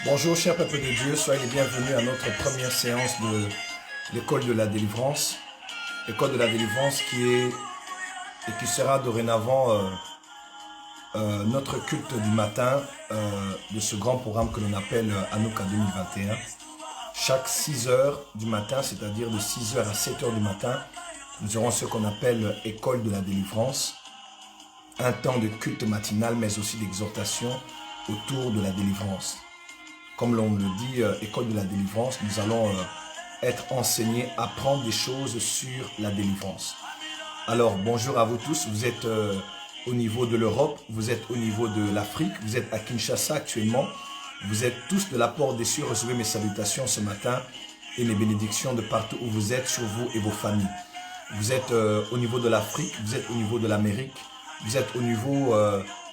Bonjour cher peuple de Dieu, soyez les bienvenus à notre première séance de l'école de la délivrance. L'école de la délivrance qui sera dorénavant notre culte du matin de ce grand programme que l'on appelle Hanouka 2021. Chaque 6 heures du matin, c'est-à-dire de 6 heures à 7 heures du matin, nous aurons ce qu'on appelle école de la délivrance. Un temps de culte matinal mais aussi d'exhortation autour de la délivrance. Comme l'on le dit, école de la délivrance, nous allons être enseignés, apprendre des choses sur la délivrance. Alors, bonjour à vous tous. Vous êtes au niveau de l'Europe, vous êtes au niveau de l'Afrique, vous êtes à Kinshasa actuellement. Vous êtes tous de la porte des cieux. Recevez mes salutations ce matin et mes bénédictions de partout où vous êtes, sur vous et vos familles. Vous êtes au niveau de l'Afrique, vous êtes au niveau de l'Amérique, vous êtes au niveau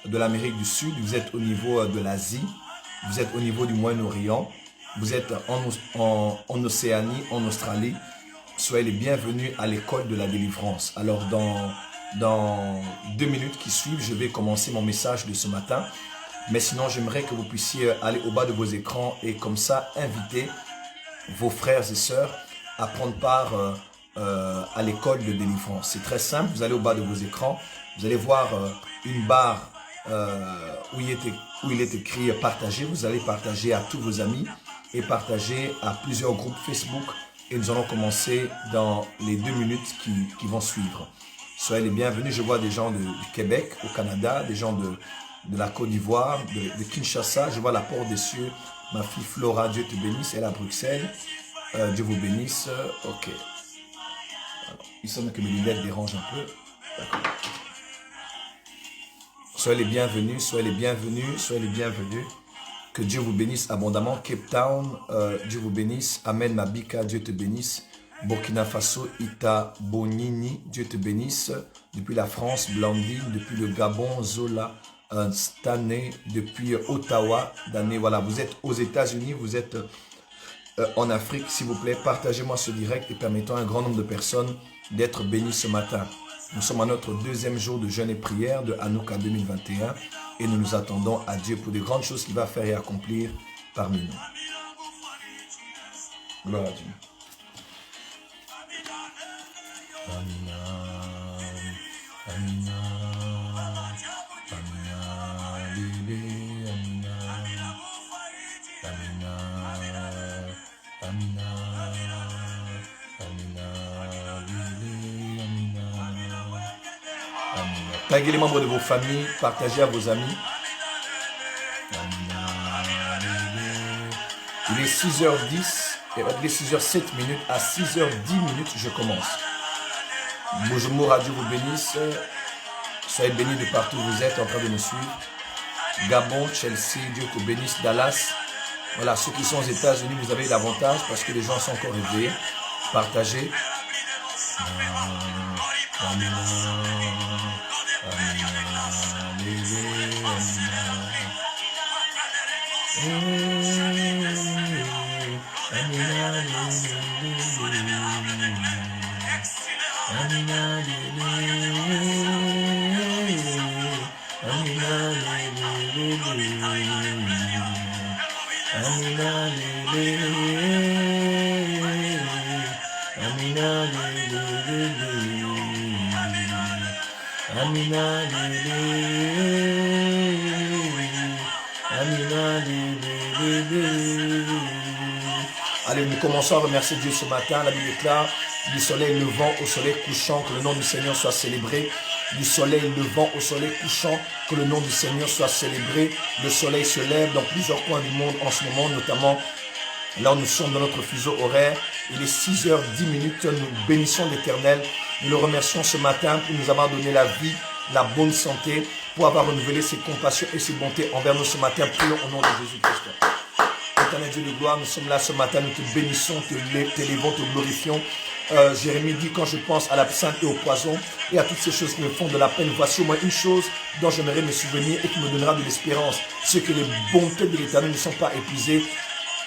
de l'Amérique du Sud, vous êtes au niveau de l'Asie. Vous êtes au niveau du Moyen-Orient, vous êtes en Océanie, en Australie. Soyez les bienvenus à l'école de la délivrance. Alors dans 2 minutes qui suivent, je vais commencer mon message de ce matin. Mais sinon, j'aimerais que vous puissiez aller au bas de vos écrans et comme ça, inviter vos frères et sœurs à prendre part à l'école de délivrance. C'est très simple, vous allez au bas de vos écrans, vous allez voir une barre où il est écrit partager. Vous allez partager à tous vos amis et partager à plusieurs groupes Facebook et nous allons commencer dans les 2 minutes qui vont suivre. Soyez les bienvenus. Je vois des gens du Québec, au Canada, des gens de la Côte d'Ivoire, de Kinshasa. Je vois la porte des cieux. Ma fille Flora, Dieu te bénisse. Elle est à Bruxelles. Dieu vous bénisse. Ok. Alors, il semble que mes lunettes dérangent un peu. D'accord. Soyez les bienvenus, soyez les bienvenus, soyez les bienvenus. Que Dieu vous bénisse abondamment. Cape Town, Dieu vous bénisse. Amen, Mabika, Dieu te bénisse. Burkina Faso, Ita Bonini, Dieu te bénisse. Depuis la France, Blandine. Depuis le Gabon, Zola, Stanley. Depuis Ottawa, Dané. Voilà, vous êtes aux États-Unis, vous êtes en Afrique. S'il vous plaît, partagez-moi ce direct et permettons à un grand nombre de personnes d'être bénies ce matin. Nous sommes à notre 2e jour de jeûne et prière de Hanouka 2021 et nous nous attendons à Dieu pour de grandes choses qu'il va faire et accomplir parmi nous. Gloire à Dieu. Amina, Amina, Amina, Lili, Amina, Amina, Amina, Amina, Lili, Amina. Taguez les membres de vos familles, partagez à vos amis. Il est 6h10, il est 6h07 minutes, à 6h10 minutes, je commence. Bonjour, Dieu vous bénisse. Soyez bénis de partout où vous êtes en train de nous suivre. Gabon, Chelsea, Dieu te bénisse, Dallas. Voilà, ceux qui sont aux États-Unis, vous avez l'avantage parce que les gens sont encore éveillés. Partagez. Allez, nous commençons à remercier Dieu ce matin. La Bible déclare du soleil levant au soleil couchant, que le nom du Seigneur soit célébré. Du soleil levant au soleil couchant, que le nom du Seigneur soit célébré. Le soleil se lève dans plusieurs coins du monde en ce moment, notamment Alors nous sommes dans notre fuseau horaire. Il est 6h10. Nous bénissons l'Éternel. Nous le remercions ce matin pour nous avoir donné la vie, la bonne santé, pour avoir renouvelé ses compassions et ses bontés envers nous ce matin. Prions au nom de Jésus-Christ. Éternel Dieu de gloire, nous sommes là ce matin, nous te bénissons, t'élévons, te glorifions. Jérémie dit, quand je pense à l'absinthe et au poison et à toutes ces choses qui me font de la peine, voici au moins une chose dont j'aimerais me souvenir et qui me donnera de l'espérance. C'est que les bontés de l'Éternel ne sont pas épuisées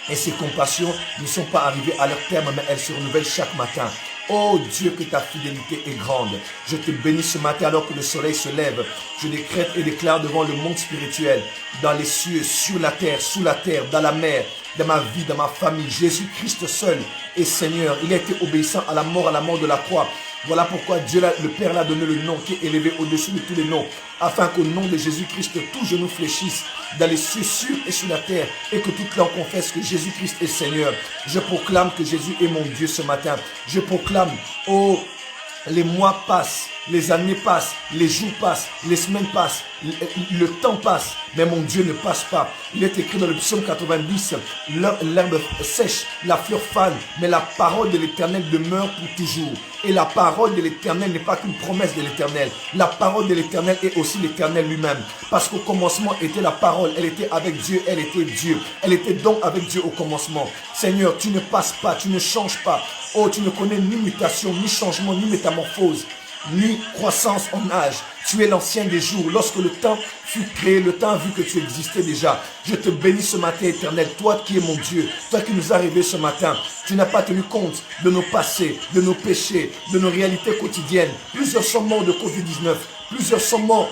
et ses compassions ne sont pas arrivées à leur terme, mais elles se renouvellent chaque matin. Oh Dieu, que ta fidélité est grande. Je te bénis ce matin alors que le soleil se lève. Je décrète et déclare devant le monde spirituel, dans les cieux, sur la terre, sous la terre, dans la mer, dans ma vie, dans ma famille. Jésus-Christ seul est Seigneur. Il a été obéissant à la mort de la croix. Voilà pourquoi Dieu, le Père, l'a donné le nom qui est élevé au-dessus de tous les noms, afin qu'au nom de Jésus-Christ, tout genou fléchisse dans les cieux, sur et sur la terre, et que toute langue confesse que Jésus-Christ est Seigneur. Je proclame que Jésus est mon Dieu ce matin. Je proclame, oh, les mois passent, les années passent, les jours passent, les semaines passent, le temps passe, mais mon Dieu ne passe pas. Il est écrit dans le psaume 90, l'herbe sèche, la fleur fane, mais la parole de l'Éternel demeure pour toujours. Et la parole de l'Éternel n'est pas qu'une promesse de l'Éternel. La parole de l'Éternel est aussi l'Éternel lui-même. Parce qu'au commencement était la parole, elle était avec Dieu, elle était Dieu. Elle était donc avec Dieu au commencement. Seigneur, tu ne passes pas, tu ne changes pas. Oh, tu ne connais ni mutation, ni changement, ni métamorphose, ni croissance en âge. Tu es l'ancien des jours. Lorsque le temps fut créé, le temps a vu que tu existais déjà. Je te bénis ce matin, Éternel, toi qui es mon Dieu, toi qui nous as rêvé ce matin. Tu n'as pas tenu compte de nos passés, de nos péchés, de nos réalités quotidiennes. Plusieurs sont morts de Covid-19, plusieurs sont morts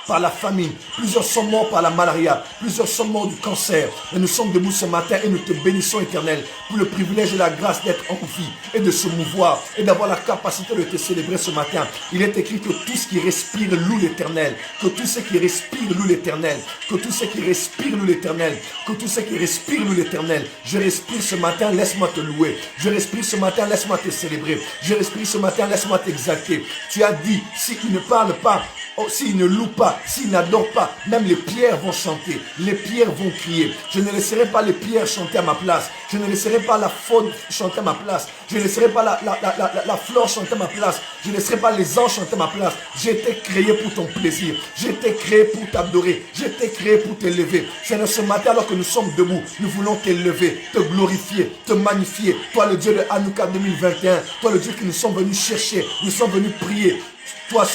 par la famine, plusieurs sont morts par la malaria, plusieurs sont morts du cancer. Mais nous sommes debout ce matin et nous te bénissons, Éternel, pour le privilège et la grâce d'être en vie et de se mouvoir et d'avoir la capacité de te célébrer ce matin. Il est écrit que tout ce qui respire loue l'Éternel, que tout ce qui respire loue l'Éternel, que tout ce qui respire loue l'Éternel, que tout ce qui respire loue l'Éternel. Je respire ce matin, laisse-moi te louer. Je respire ce matin, laisse-moi te célébrer. Je respire ce matin, laisse-moi t'exalter. Tu as dit, s'il ne parle pas, oh, s'il ne loue pas, s'il n'adore pas, même les pierres vont chanter, les pierres vont crier. Je ne laisserai pas les pierres chanter à ma place. Je ne laisserai pas la faune chanter à ma place. Je ne laisserai pas la flore chanter à ma place. Je ne laisserai pas les anges chanter à ma place. J'ai été créé pour ton plaisir. J'ai été créé pour t'adorer. J'ai été créé pour t'élever. Seigneur, ce matin, alors que nous sommes debout, nous voulons t'élever, te glorifier, te magnifier. Toi, le Dieu de Hanouka 2021. Toi, le Dieu que nous sommes venus chercher. Nous sommes venus prier. Toi,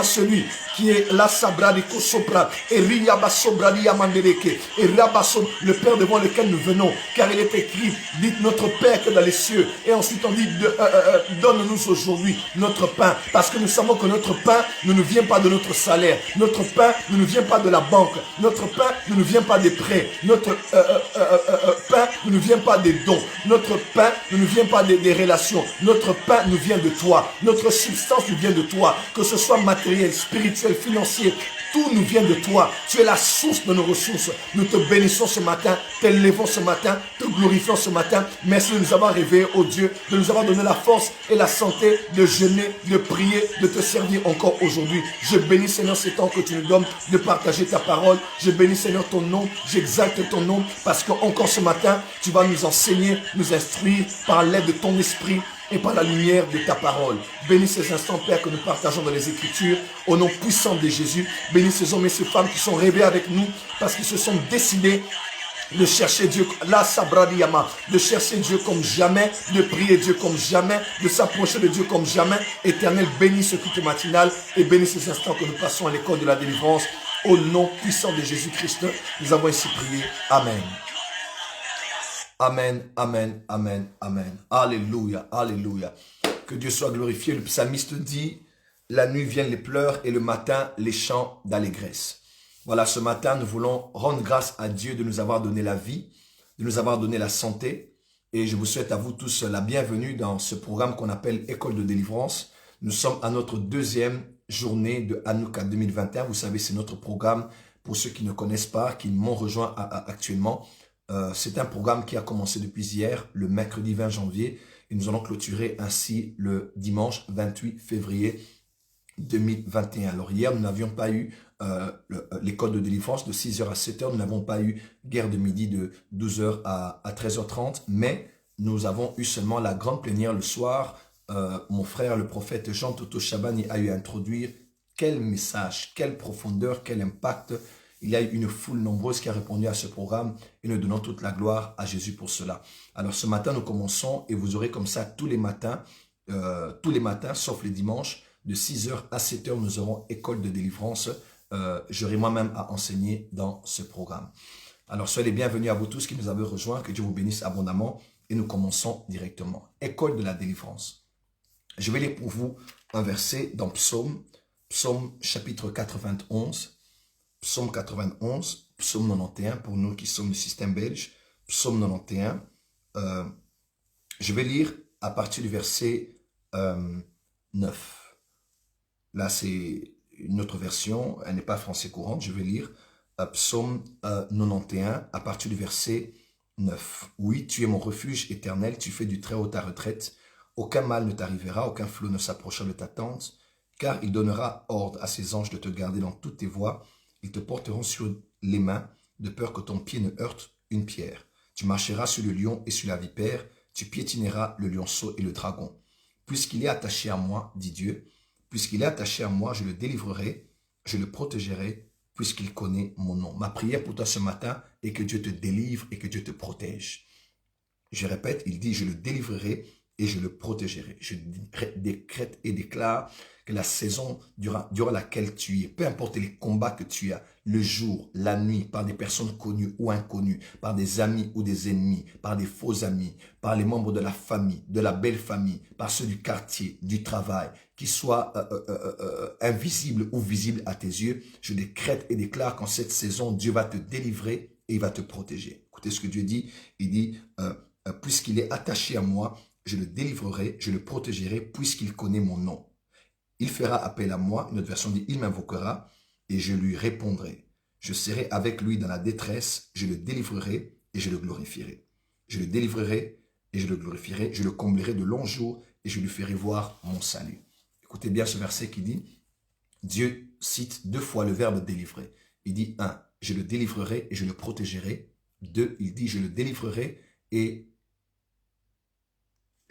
celui qui est la Sabradiko Sopra, et Riyabasobradi Yamandereke, et Rabasom, le Père devant lequel nous venons, car il est écrit, dites notre Père que dans les cieux, et ensuite on dit, donne-nous aujourd'hui notre pain, parce que nous savons que notre pain ne nous vient pas de notre salaire, notre pain ne nous vient pas de la banque, notre pain ne nous vient pas des prêts, notre pain ne nous vient pas des dons, notre pain ne nous vient pas des relations, notre pain nous vient de toi, notre substance nous vient de toi, que ce soit matériel, spirituel, financier, tout nous vient de toi. Tu es la source de nos ressources. Nous te bénissons ce matin, t'élevons ce matin, te glorifions ce matin. Merci de nous avoir réveillés, oh Dieu, de nous avoir donné la force et la santé de jeûner, de prier, de te servir encore aujourd'hui. Je bénis, Seigneur, ces temps que tu nous donnes de partager ta parole. Je bénis, Seigneur, ton nom. J'exalte ton nom parce qu'encore ce matin, tu vas nous enseigner, nous instruire par l'aide de ton esprit et par la lumière de ta parole. Bénis ces instants, Père, que nous partageons dans les Écritures, au nom puissant de Jésus. Bénis ces hommes et ces femmes qui sont rêvés avec nous, parce qu'ils se sont décidés de chercher Dieu, la Sabradiyama, de chercher Dieu comme jamais, de prier Dieu comme jamais, de s'approcher de Dieu comme jamais. Éternel, bénis ce culte matinal et bénis ces instants que nous passons à l'école de la délivrance. Au nom puissant de Jésus-Christ, nous avons ainsi prié. Amen. Amen, amen, amen, amen. Alléluia, alléluia. Que Dieu soit glorifié. Le psalmiste dit, la nuit viennent les pleurs et le matin les chants d'allégresse. Voilà, ce matin, nous voulons rendre grâce à Dieu de nous avoir donné la vie, de nous avoir donné la santé. Et je vous souhaite à vous tous la bienvenue dans ce programme qu'on appelle École de délivrance. Nous sommes à notre deuxième journée de Hanouka 2021. Vous savez, c'est notre programme pour ceux qui ne connaissent pas, qui m'ont rejoint actuellement. C'est un programme qui a commencé depuis hier, le mercredi 20 janvier, et nous allons clôturer ainsi le dimanche 28 février 2021. Alors hier, nous n'avions pas eu l'école de délivrance de 6h à 7h. Nous n'avons pas eu guerre de midi de 12h à 13h30. Mais nous avons eu seulement la grande plénière le soir. Mon frère, le prophète Jean Toto Chabani, a eu à introduire quel message, quelle profondeur, quel impact. Il y a eu une foule nombreuse qui a répondu à ce programme et nous donnons toute la gloire à Jésus pour cela. Alors ce matin, nous commençons et vous aurez comme ça tous les matins, sauf les dimanches, de 6h à 7h, nous aurons école de délivrance. J'aurai moi-même à enseigner dans ce programme. Alors soyez les bienvenus à vous tous qui nous avez rejoints, que Dieu vous bénisse abondamment et nous commençons directement. École de la délivrance. Je vais lire pour vous un verset dans Psaume chapitre 91, Psaume 91, Psaume 91 pour nous qui sommes du système belge, Psaume 91. Je vais lire à partir du verset 9. Là, c'est une autre version, elle n'est pas français courante. Je vais lire Psaume 91 à partir du verset 9. Oui, tu es mon refuge éternel, tu fais du Très-Haut ta retraite. Aucun mal ne t'arrivera, aucun flot ne s'approchera de ta tente, car il donnera ordre à ses anges de te garder dans toutes tes voies. Ils te porteront sur les mains, de peur que ton pied ne heurte une pierre. Tu marcheras sur le lion et sur la vipère, tu piétineras le lionceau et le dragon. Puisqu'il est attaché à moi, dit Dieu, puisqu'il est attaché à moi, je le délivrerai, je le protégerai, puisqu'il connaît mon nom. Ma prière pour toi ce matin est que Dieu te délivre et que Dieu te protège. Je répète, il dit, je le délivrerai et je le protégerai. Je décrète et déclare que la saison durant laquelle tu es, peu importe les combats que tu as, le jour, la nuit, par des personnes connues ou inconnues, par des amis ou des ennemis, par des faux amis, par les membres de la famille, de la belle famille, par ceux du quartier, du travail, qui soient invisibles ou visibles à tes yeux, je décrète et déclare qu'en cette saison, Dieu va te délivrer et il va te protéger. Écoutez ce que Dieu dit, il dit, puisqu'il est attaché à moi, je le délivrerai, je le protégerai, puisqu'il connaît mon nom. Il fera appel à moi, une autre version dit, il m'invoquera et je lui répondrai. Je serai avec lui dans la détresse, je le délivrerai et je le glorifierai. Je le délivrerai et je le glorifierai, je le comblerai de longs jours et je lui ferai voir mon salut. Écoutez bien ce verset qui dit, Dieu cite 2 fois le verbe délivrer. Il dit 1, je le délivrerai et je le protégerai. 2, il dit, je le délivrerai et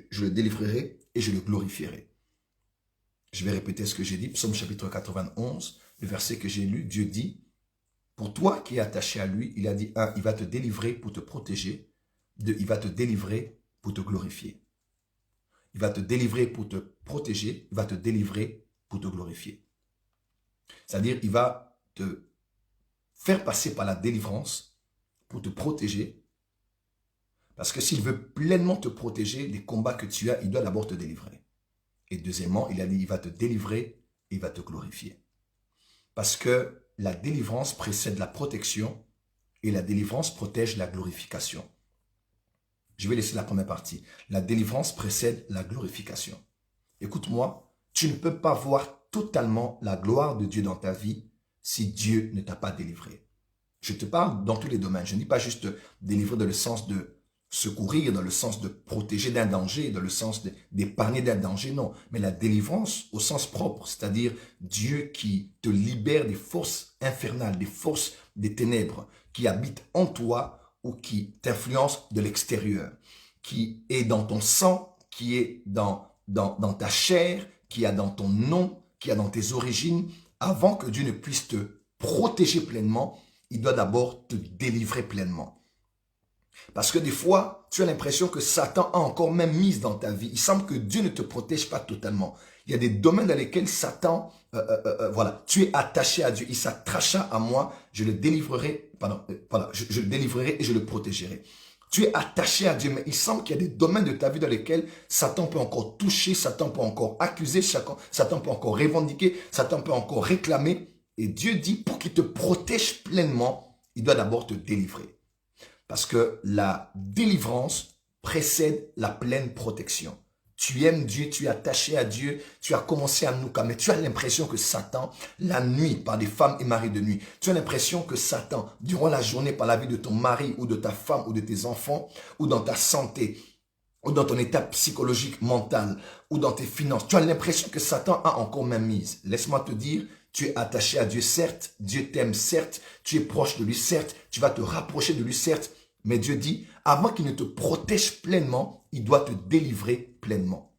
je le glorifierai. Je vais répéter ce que j'ai dit, Psaume chapitre 91, le verset que j'ai lu, Dieu dit, pour toi qui es attaché à lui, il a dit 1, il va te délivrer pour te protéger. 2, il va te délivrer pour te glorifier. Il va te délivrer pour te protéger, il va te délivrer pour te glorifier. C'est-à-dire, il va te faire passer par la délivrance pour te protéger. Parce que s'il veut pleinement te protéger des combats que tu as, il doit d'abord te délivrer. Et deuxièmement, il a dit, il va te délivrer et il va te glorifier. Parce que la délivrance précède la protection et la délivrance protège la glorification. Je vais laisser la première partie. La délivrance précède la glorification. Écoute-moi, tu ne peux pas voir totalement la gloire de Dieu dans ta vie si Dieu ne t'a pas délivré. Je te parle dans tous les domaines. Je ne dis pas juste délivrer dans le sens de secourir, dans le sens de protéger d'un danger, dans le sens d'épargner d'un danger, non. Mais la délivrance au sens propre, c'est-à-dire Dieu qui te libère des forces infernales, des forces des ténèbres qui habitent en toi ou qui t'influencent de l'extérieur, qui est dans ton sang, qui est dans ta chair, qui est dans ton nom, qui est dans tes origines. Avant que Dieu ne puisse te protéger pleinement, il doit d'abord te délivrer pleinement. Parce que des fois, tu as l'impression que Satan a encore même mise dans ta vie. Il semble que Dieu ne te protège pas totalement. Il y a des domaines dans lesquels Satan, voilà, tu es attaché à Dieu. Il s'attacha à moi, je le délivrerai, je le délivrerai et je le protégerai. Tu es attaché à Dieu, mais il semble qu'il y a des domaines de ta vie dans lesquels Satan peut encore toucher, Satan peut encore accuser, Satan peut encore revendiquer, Satan peut encore réclamer. Et Dieu dit, pour qu'il te protège pleinement, il doit d'abord te délivrer. Parce que la délivrance précède la pleine protection. Tu aimes Dieu, tu es attaché à Dieu, tu as commencé à nous calmer. Tu as l'impression que Satan, la nuit, par des femmes et maris de nuit, tu as l'impression que Satan, durant la journée, par la vie de ton mari ou de ta femme ou de tes enfants, ou dans ta santé, ou dans ton état psychologique, mental, ou dans tes finances, tu as l'impression que Satan a encore main mise. Laisse-moi te dire, tu es attaché à Dieu, certes, Dieu t'aime, certes, tu es proche de lui, certes, tu vas te rapprocher de lui, certes, mais Dieu dit, avant qu'il ne te protège pleinement, il doit te délivrer pleinement.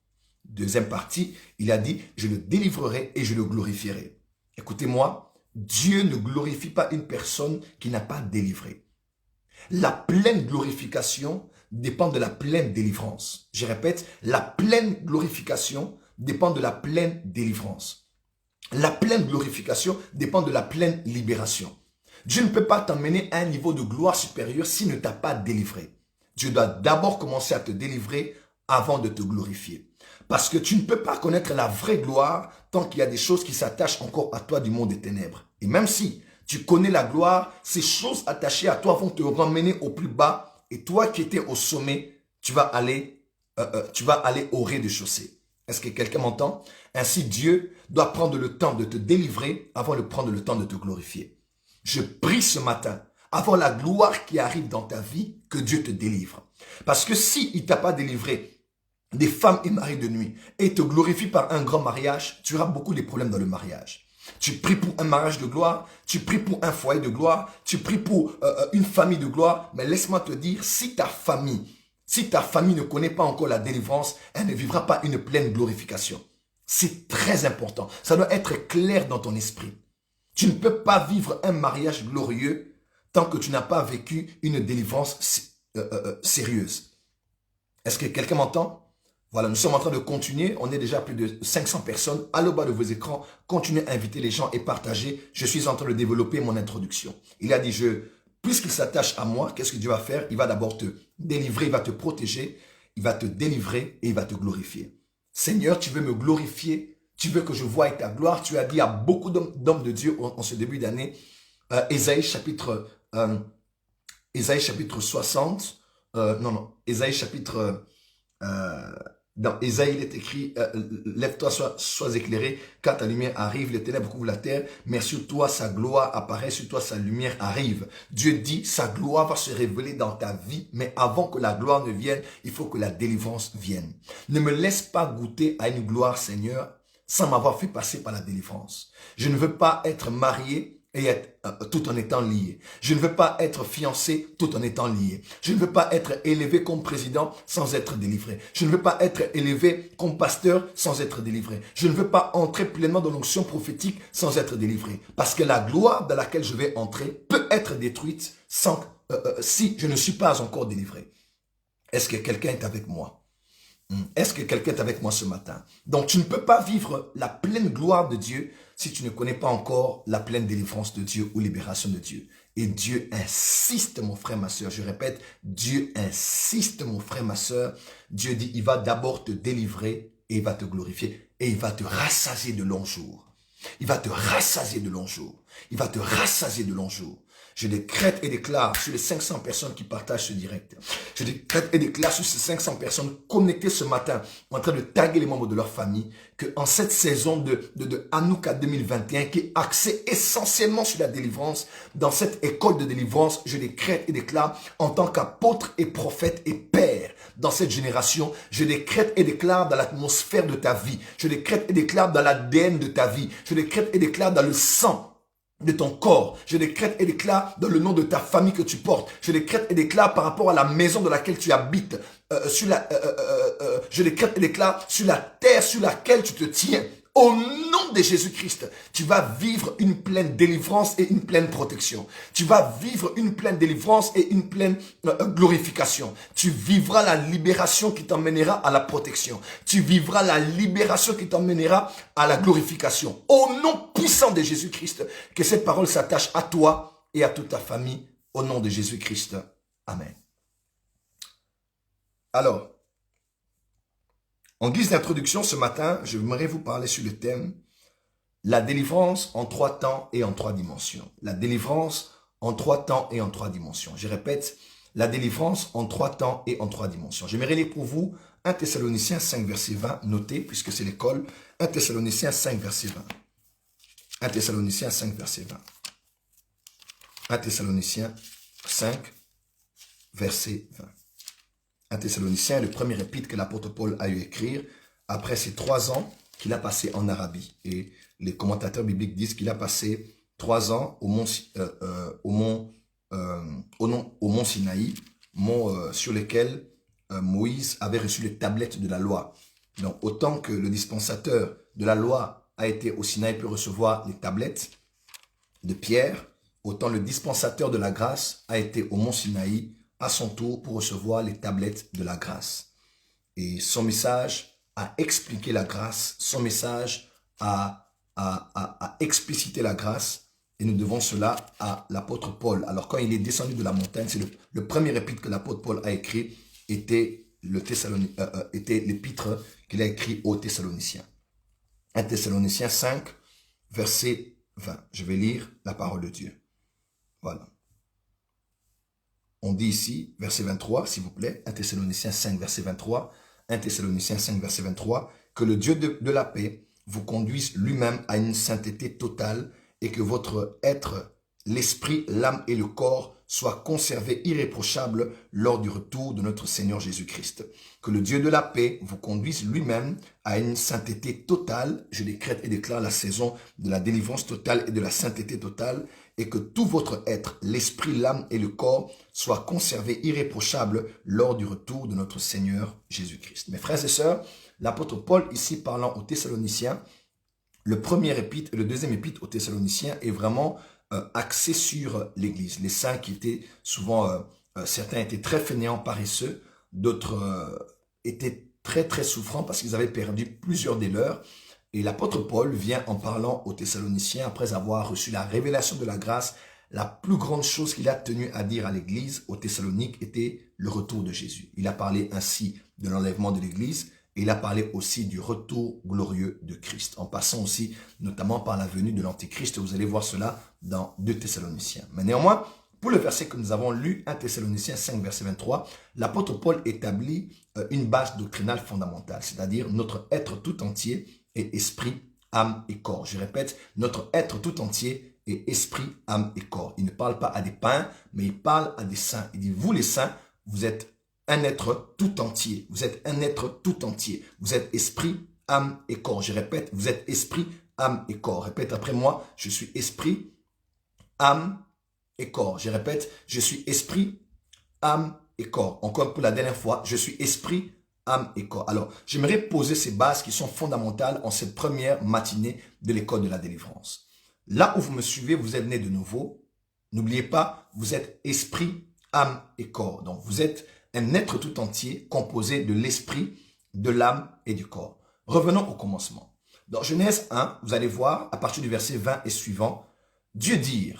Deuxième partie, il a dit, je le délivrerai et je le glorifierai. Écoutez-moi, Dieu ne glorifie pas une personne qui n'a pas délivré. La pleine glorification dépend de la pleine délivrance. Je répète, la pleine glorification dépend de la pleine délivrance. La pleine glorification dépend de la pleine libération. Dieu ne peut pas t'emmener à un niveau de gloire supérieur s'il ne t'a pas délivré. Dieu doit d'abord commencer à te délivrer avant de te glorifier. Parce que tu ne peux pas connaître la vraie gloire tant qu'il y a des choses qui s'attachent encore à toi du monde des ténèbres. Et même si tu connais la gloire, ces choses attachées à toi vont te ramener au plus bas. Et toi qui étais au sommet, tu vas aller au rez-de-chaussée. Est-ce que quelqu'un m'entend? Ainsi, Dieu doit prendre le temps de te délivrer avant de prendre le temps de te glorifier. Je prie ce matin, avant la gloire qui arrive dans ta vie, que Dieu te délivre. Parce que s'il ne t'a pas délivré des femmes et maris de nuit et te glorifie par un grand mariage, tu auras beaucoup de problèmes dans le mariage. Tu pries pour un mariage de gloire, tu pries pour un foyer de gloire, tu pries pour une famille de gloire. Mais laisse-moi te dire, si ta famille ne connaît pas encore la délivrance, elle ne vivra pas une pleine glorification. C'est très important. Ça doit être clair dans ton esprit. Tu ne peux pas vivre un mariage glorieux tant que tu n'as pas vécu une délivrance sérieuse. Est-ce que quelqu'un m'entend? Voilà, nous sommes en train de continuer. On est déjà à plus de 500 personnes. À le bas de vos écrans, continuez à inviter les gens et partager. Je suis en train de développer mon introduction. Il a dit, puisqu'il s'attache à moi, qu'est-ce que Dieu va faire? Il va d'abord te délivrer, il va te protéger, il va te délivrer et il va te glorifier. Seigneur, tu veux me glorifier, tu veux que je voie ta gloire. Tu as dit à beaucoup d'hommes de Dieu en ce début d'année, Ésaïe chapitre 60, Ésaïe chapitre... dans Ésaïe, il est écrit, lève-toi, sois éclairé, car ta lumière arrive, les ténèbres couvrent la terre, mais sur toi sa gloire apparaît, sur toi sa lumière arrive. Dieu dit, sa gloire va se révéler dans ta vie, mais avant que la gloire ne vienne, il faut que la délivrance vienne. Ne me laisse pas goûter à une gloire, Seigneur, sans m'avoir fait passer par la délivrance. Je ne veux pas être marié et être tout en étant lié. Je ne veux pas être fiancé tout en étant lié. Je ne veux pas être élevé comme président sans être délivré. Je ne veux pas être élevé comme pasteur sans être délivré. Je ne veux pas entrer pleinement dans l'onction prophétique sans être délivré. Parce que la gloire dans laquelle je vais entrer peut être détruite si je ne suis pas encore délivré. Est-ce que quelqu'un est avec moi? Est-ce que quelqu'un est avec moi ce matin? Donc, tu ne peux pas vivre la pleine gloire de Dieu si tu ne connais pas encore la pleine délivrance de Dieu ou libération de Dieu. Et Dieu insiste, mon frère, ma soeur. Je répète, Dieu insiste, mon frère, ma soeur. Dieu dit, il va d'abord te délivrer et il va te glorifier. Et il va te rassasier de longs jours. Il va te rassasier de longs jours. Il va te rassasier de longs jours. Je décrète et déclare sur les 500 personnes qui partagent ce direct. Je décrète et déclare sur ces 500 personnes connectées ce matin, en train de taguer les membres de leur famille, qu'en cette saison de Hanouka 2021, qui est axée essentiellement sur la délivrance, dans cette école de délivrance, je décrète et déclare en tant qu'apôtre et prophète et père, dans cette génération, je décrète et déclare dans l'atmosphère de ta vie, je décrète et déclare dans l'ADN de ta vie, je décrète et déclare dans le sang de ton corps. Je décrète et déclare dans le nom de ta famille que tu portes. Je décrète et déclare par rapport à la maison dans laquelle tu habites. Je décrète et déclare sur la terre sur laquelle tu te tiens. Au nom de Jésus-Christ, tu vas vivre une pleine délivrance et une pleine protection. Tu vas vivre une pleine délivrance et une pleine glorification. Tu vivras la libération qui t'emmènera à la protection. Tu vivras la libération qui t'emmènera à la glorification. Au nom puissant de Jésus-Christ, que cette parole s'attache à toi et à toute ta famille. Au nom de Jésus-Christ. Amen. Alors, en guise d'introduction, ce matin, je voudrais vous parler sur le thème « La délivrance en 3 temps et en 3 dimensions ». La délivrance en 3 temps et en 3 dimensions. Je répète, la délivrance en 3 temps et en 3 dimensions. J'aimerais lire pour vous 1 Thessaloniciens 5, verset 20, notez, puisque c'est l'école, 1 Thessaloniciens 5, verset 20. 1 Thessaloniciens 5, verset 20. 1 Thessaloniciens 5, verset 20. 1 Thessaloniciens est le premier épître que l'apôtre Paul a eu à écrire après ces 3 ans qu'il a passé en Arabie. Et les commentateurs bibliques disent qu'il a passé 3 ans au mont Sinaï, mont sur lequel Moïse avait reçu les tablettes de la loi. Donc, autant que le dispensateur de la loi a été au Sinaï pour recevoir les tablettes de Pierre, autant le dispensateur de la grâce a été au mont Sinaï à son tour pour recevoir les tablettes de la grâce. Et son message a expliqué la grâce, son message a explicité la grâce, et nous devons cela à l'apôtre Paul. Alors quand il est descendu de la montagne, c'est le premier épître que l'apôtre Paul a écrit, était l'épître qu'il a écrit aux Thessaloniciens. 1 Thessaloniciens 5, verset 20. Je vais lire la parole de Dieu. Voilà. On dit ici, verset 23, s'il vous plaît, 1 Thessaloniciens 5, verset 23, 1 Thessaloniciens 5, verset 23, que le Dieu de la paix vous conduise lui-même à une sainteté totale et que votre être, l'esprit, l'âme et le corps soient conservés irréprochables lors du retour de notre Seigneur Jésus-Christ. Que le Dieu de la paix vous conduise lui-même à une sainteté totale. Je décrète et déclare la saison de la délivrance totale et de la sainteté totale, et que tout votre être, l'esprit, l'âme et le corps soient conservés irréprochables lors du retour de notre Seigneur Jésus-Christ. Mes frères et sœurs, l'apôtre Paul, ici parlant aux Thessaloniciens, le premier épître et le deuxième épître aux Thessaloniciens est vraiment axé sur l'Église. Les saints qui étaient souvent, certains étaient très fainéants, paresseux, d'autres étaient très très souffrants parce qu'ils avaient perdu plusieurs des leurs. Et l'apôtre Paul vient en parlant aux Thessaloniciens, après avoir reçu la révélation de la grâce, la plus grande chose qu'il a tenu à dire à l'Église aux Thessaloniques était le retour de Jésus. Il a parlé ainsi de l'enlèvement de l'Église, et il a parlé aussi du retour glorieux de Christ, en passant aussi notamment par la venue de l'Antichrist. Vous allez voir cela dans 2 Thessaloniciens. Mais néanmoins, pour le verset que nous avons lu, 1 Thessaloniciens 5, verset 23, l'apôtre Paul établit une base doctrinale fondamentale, c'est-à-dire notre être tout entier est esprit, âme et corps. Je répète, notre être tout entier est esprit, âme et corps. Il ne parle pas à des païens, mais il parle à des saints. Il dit, vous les saints, vous êtes un être tout entier. Vous êtes un être tout entier. Vous êtes esprit, âme et corps. Je répète, vous êtes esprit, âme et corps. Répète après moi, je suis esprit, âme et corps. Je répète, je suis esprit, âme et corps. Encore pour la dernière fois, je suis esprit, âme et corps. Alors, j'aimerais poser ces bases qui sont fondamentales en cette première matinée de l'école de la délivrance. Là où vous me suivez, vous êtes né de nouveau. N'oubliez pas, vous êtes esprit, âme et corps. Donc, vous êtes un être tout entier composé de l'esprit, de l'âme et du corps. Revenons au commencement. Dans Genèse 1, vous allez voir, à partir du verset 20 et suivant, Dieu dit,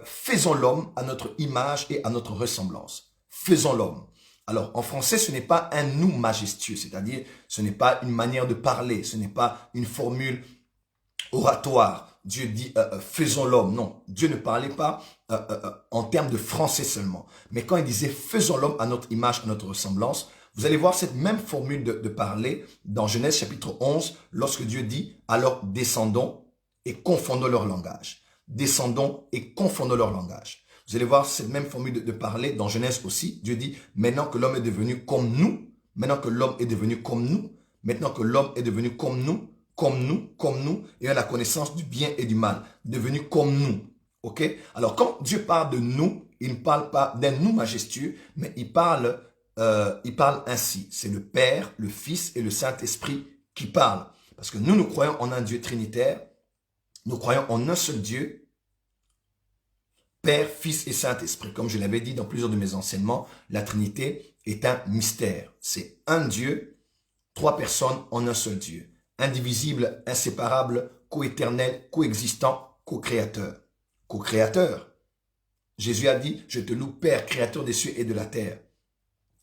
faisons l'homme à notre image et à notre ressemblance. Faisons l'homme. Alors, en français, ce n'est pas un nous majestueux, c'est-à-dire, ce n'est pas une manière de parler, ce n'est pas une formule oratoire. Dieu dit, faisons l'homme. Non, Dieu ne parlait pas en termes de français seulement. Mais quand il disait, faisons l'homme à notre image, à notre ressemblance, vous allez voir cette même formule de parler dans Genèse chapitre 11, lorsque Dieu dit, alors descendons et confondons leur langage. Descendons et confondons leur langage. Vous allez voir cette même formule de parler dans Genèse aussi. Dieu dit, maintenant que l'homme est devenu comme nous, maintenant que l'homme est devenu comme nous, maintenant que l'homme est devenu comme nous, et à la connaissance du bien et du mal, devenu comme nous. Ok? Alors quand Dieu parle de nous, il ne parle pas d'un nous majestueux, mais il parle ainsi. C'est le Père, le Fils et le Saint-Esprit qui parlent. Parce que nous croyons en un Dieu trinitaire, nous croyons en un seul Dieu, Père, Fils et Saint-Esprit. Comme je l'avais dit dans plusieurs de mes enseignements, la Trinité est un mystère. C'est un Dieu, 3 personnes en un seul Dieu. Indivisible, inséparable, coéternel, coexistant, co-créateur. Co-créateur. Jésus a dit, je te loue Père, créateur des cieux et de la terre.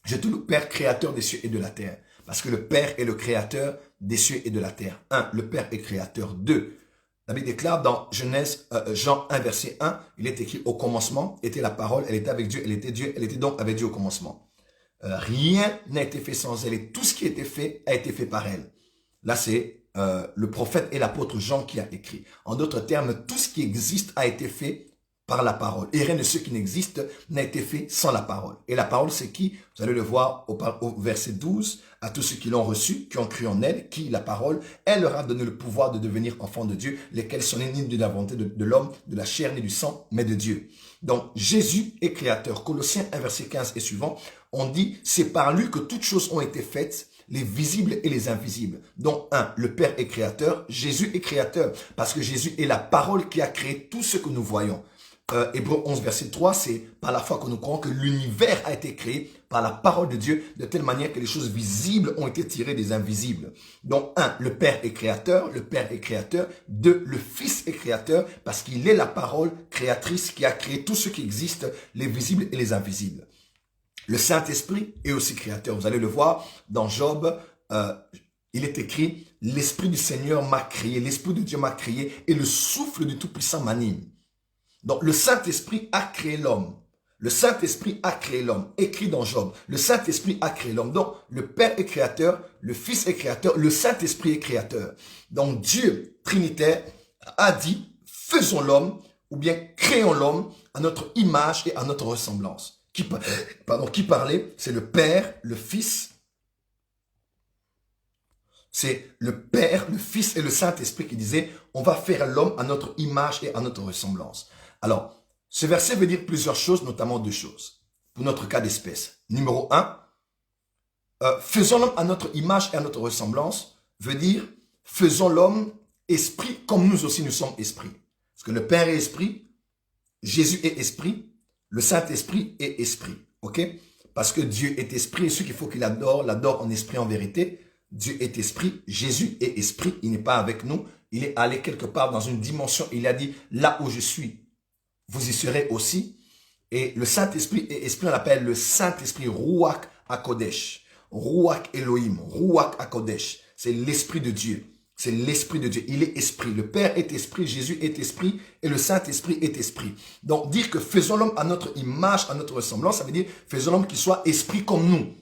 Je te loue Père, créateur des cieux et de la terre. Parce que le Père est le créateur des cieux et de la terre. 1. Le Père est créateur. 2. La Bible déclare dans Genèse, Jean 1, verset 1, il est écrit au commencement était la parole, elle était avec Dieu, elle était donc avec Dieu au commencement. Rien n'a été fait sans elle et tout ce qui a été fait par elle. Là, c'est le prophète et l'apôtre Jean qui a écrit. En d'autres termes, tout ce qui existe a été fait par la parole. Et rien de ce qui n'existe n'a été fait sans la parole. Et la parole, c'est qui? Vous allez le voir au verset 12. À tous ceux qui l'ont reçu, qui ont cru en elle, qui, la parole, elle leur a donné le pouvoir de devenir enfants de Dieu, lesquels sont nés ni de la volonté de l'homme, de la chair, ni du sang, mais de Dieu. Donc, Jésus est créateur. Colossiens 1, verset 15 et suivant, on dit, c'est par lui que toutes choses ont été faites, les visibles et les invisibles. Donc, le Père est créateur, Jésus est créateur, parce que Jésus est la parole qui a créé tout ce que nous voyons. Hébreux 11, verset 3, c'est par la foi que nous croyons que l'univers a été créé par la parole de Dieu, de telle manière que les choses visibles ont été tirées des invisibles. Donc, le Père est créateur, le Père est créateur. 2, le Fils est créateur, parce qu'il est la parole créatrice qui a créé tout ce qui existe, les visibles et les invisibles. Le Saint-Esprit est aussi créateur. Vous allez le voir dans Job, il est écrit, l'Esprit du Seigneur m'a créé, l'Esprit de Dieu m'a créé, et le souffle du Tout-Puissant m'anime. Donc, le Saint-Esprit a créé l'homme. Le Saint-Esprit a créé l'homme. Écrit dans Job. Le Saint-Esprit a créé l'homme. Donc, le Père est créateur, le Fils est créateur, le Saint-Esprit est créateur. Donc, Dieu, Trinitaire, a dit, faisons l'homme, ou bien créons l'homme à notre image et à notre ressemblance. Qui parlait? C'est le Père, le Fils. C'est le Père, le Fils et le Saint-Esprit qui disaient, on va faire l'homme à notre image et à notre ressemblance. Alors, ce verset veut dire plusieurs choses, notamment 2 choses, pour notre cas d'espèce. Numéro 1, faisons l'homme à notre image et à notre ressemblance, veut dire, faisons l'homme esprit comme nous aussi nous sommes esprit. Parce que le Père est esprit, Jésus est esprit, le Saint-Esprit est esprit. Ok? Parce que Dieu est esprit et ceux qu'il faut qu'il adore, l'adore en esprit, en vérité. Dieu est esprit, Jésus est esprit, il n'est pas avec nous, il est allé quelque part dans une dimension, il a dit, là où je suis, vous y serez aussi. Et le Saint-Esprit est esprit, on l'appelle le Saint-Esprit, Ruach HaKodesh, Ruach Elohim, Ruach HaKodesh, c'est l'Esprit de Dieu, c'est l'Esprit de Dieu, il est esprit, le Père est esprit, Jésus est esprit et le Saint-Esprit est esprit. Donc dire que faisons l'homme à notre image, à notre ressemblance, ça veut dire faisons l'homme qui soit esprit comme nous,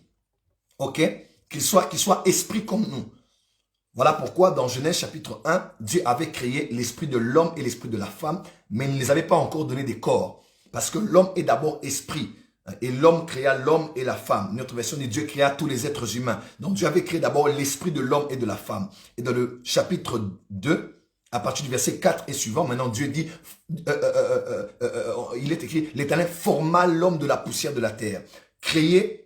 ok? Qu'il soit esprit comme nous. Voilà pourquoi dans Genèse chapitre 1, Dieu avait créé l'esprit de l'homme et l'esprit de la femme, mais il ne les avait pas encore donné des corps. Parce que l'homme est d'abord esprit. Et l'homme créa l'homme et la femme. Notre version dit Dieu créa tous les êtres humains. Donc Dieu avait créé d'abord l'esprit de l'homme et de la femme. Et dans le chapitre 2, à partir du verset 4 et suivant, maintenant Dieu dit, il est écrit, l'Éternel forma l'homme de la poussière de la terre. Créé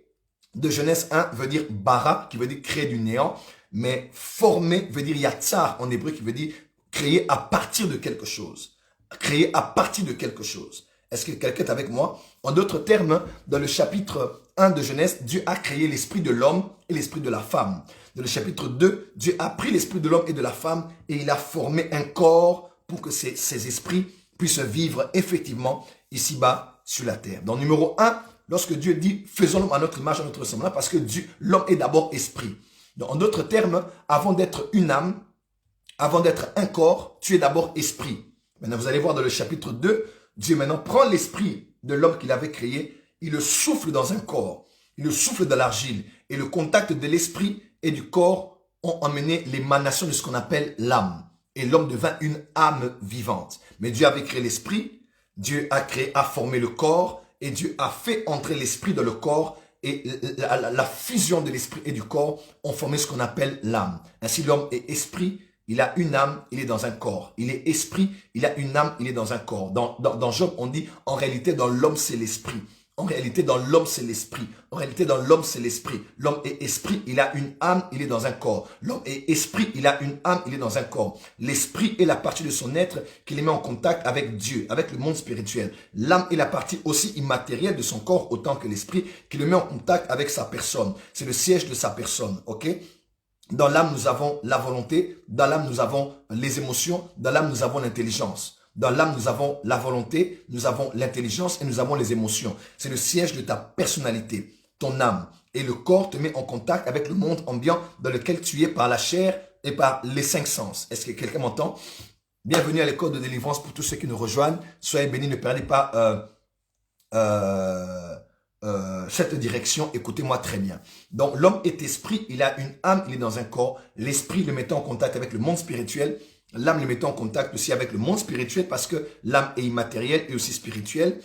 de Genèse 1 veut dire bara, qui veut dire créer du néant. Mais former veut dire yatsar en hébreu, qui veut dire créer à partir de quelque chose. Créer à partir de quelque chose. Est-ce que quelqu'un est avec moi? En d'autres termes, dans le chapitre 1 de Genèse, Dieu a créé l'esprit de l'homme et l'esprit de la femme. Dans le chapitre 2, Dieu a pris l'esprit de l'homme et de la femme et il a formé un corps pour que ces esprits puissent vivre effectivement ici-bas sur la terre. Donc numéro 1, lorsque Dieu dit faisons l'homme à notre image, à notre ressemblance, parce que l'homme est d'abord esprit. Donc, en d'autres termes, avant d'être une âme, avant d'être un corps, tu es d'abord esprit. Maintenant, vous allez voir dans le chapitre 2, Dieu maintenant prend l'esprit de l'homme qu'il avait créé, il le souffle dans un corps, il le souffle dans l'argile, et le contact de l'esprit et du corps ont emmené l'émanation de ce qu'on appelle l'âme. Et l'homme devint une âme vivante. Mais Dieu avait créé l'esprit, Dieu a formé le corps, et Dieu a fait entrer l'esprit dans le corps, et la fusion de l'esprit et du corps ont formé ce qu'on appelle l'âme. Ainsi, l'homme est esprit, il a une âme, il est dans un corps. Il est esprit, il a une âme, il est dans un corps. Dans Job, on dit, en réalité, dans l'homme, c'est l'esprit. En réalité, dans l'homme, c'est l'esprit. En réalité, dans l'homme, c'est l'esprit. L'homme est esprit, il a une âme, il est dans un corps. L'homme est esprit, il a une âme, il est dans un corps. L'esprit est la partie de son être qui les met en contact avec Dieu, avec le monde spirituel. L'âme est la partie aussi immatérielle de son corps autant que l'esprit qui le met en contact avec sa personne. C'est le siège de sa personne, ok? Dans l'âme, nous avons la volonté. Dans l'âme, nous avons les émotions. Dans l'âme, nous avons l'intelligence. Dans l'âme, nous avons la volonté, nous avons l'intelligence et nous avons les émotions. C'est le siège de ta personnalité, ton âme. Et le corps te met en contact avec le monde ambiant dans lequel tu es par la chair et par les 5 sens. Est-ce que quelqu'un m'entend? Bienvenue à l'école de délivrance pour tous ceux qui nous rejoignent. Soyez bénis, ne perdez pas cette direction. Écoutez-moi très bien. Donc, l'homme est esprit, il a une âme, il est dans un corps. L'esprit le mettant en contact avec le monde spirituel. l'âme le mettait en contact aussi avec le monde spirituel parce que l'âme est immatérielle et aussi spirituelle.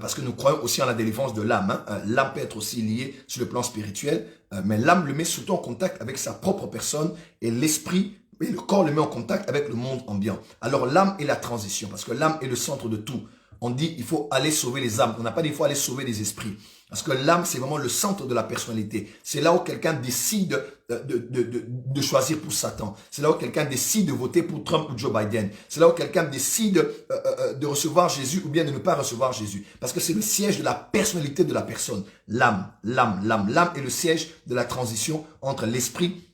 Parce que nous croyons aussi en la délivrance de l'âme. L'âme peut être aussi liée sur le plan spirituel, mais l'âme le met surtout en contact avec sa propre personne et l'esprit et le corps le met en contact avec le monde ambiant. Alors l'âme est la transition parce que l'âme est le centre de tout. On dit il faut aller sauver les âmes. On n'a pas dit il faut aller sauver les esprits. Parce que l'âme, c'est vraiment le centre de la personnalité. C'est là où quelqu'un décide de choisir pour Satan. C'est là où quelqu'un décide de voter pour Trump ou Joe Biden. C'est là où quelqu'un décide de recevoir Jésus ou bien de ne pas recevoir Jésus. Parce que c'est le siège de la personnalité de la personne. L'âme est le siège de la transition entre l'esprit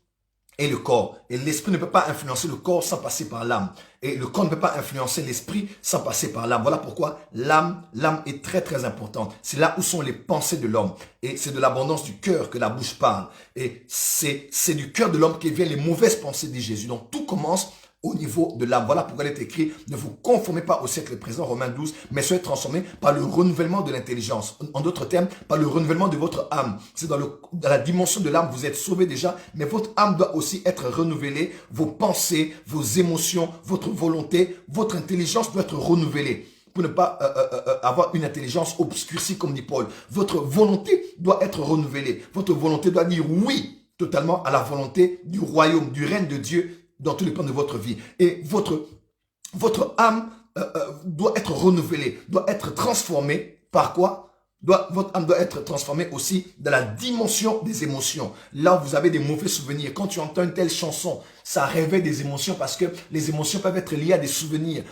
et le corps. Et l'esprit ne peut pas influencer le corps sans passer par l'âme. Et le corps ne peut pas influencer l'esprit sans passer par l'âme. Voilà pourquoi l'âme est très très importante. C'est là où sont les pensées de l'homme. Et c'est de l'abondance du cœur que la bouche parle. Et c'est du cœur de l'homme que viennent les mauvaises pensées, dit Jésus. Donc tout commence au niveau de l'âme. Voilà pourquoi il est écrit, ne vous conformez pas au siècle présent, Romains 12, mais soyez transformés par le renouvellement de l'intelligence. En d'autres termes, par le renouvellement de votre âme. C'est dans la dimension de l'âme, vous êtes sauvés déjà, mais votre âme doit aussi être renouvelée. Vos pensées, vos émotions, votre volonté, votre intelligence doit être renouvelée. Pour ne pas avoir une intelligence obscurcie comme dit Paul. Votre volonté doit être renouvelée. Votre volonté doit dire oui totalement à la volonté du royaume, du règne de Dieu dans tous les plans de votre vie. Et votre âme doit être renouvelée, doit être transformée par quoi? Votre âme doit être transformée aussi dans la dimension des émotions. Là où vous avez des mauvais souvenirs, quand tu entends une telle chanson, ça réveille des émotions parce que les émotions peuvent être liées à des souvenirs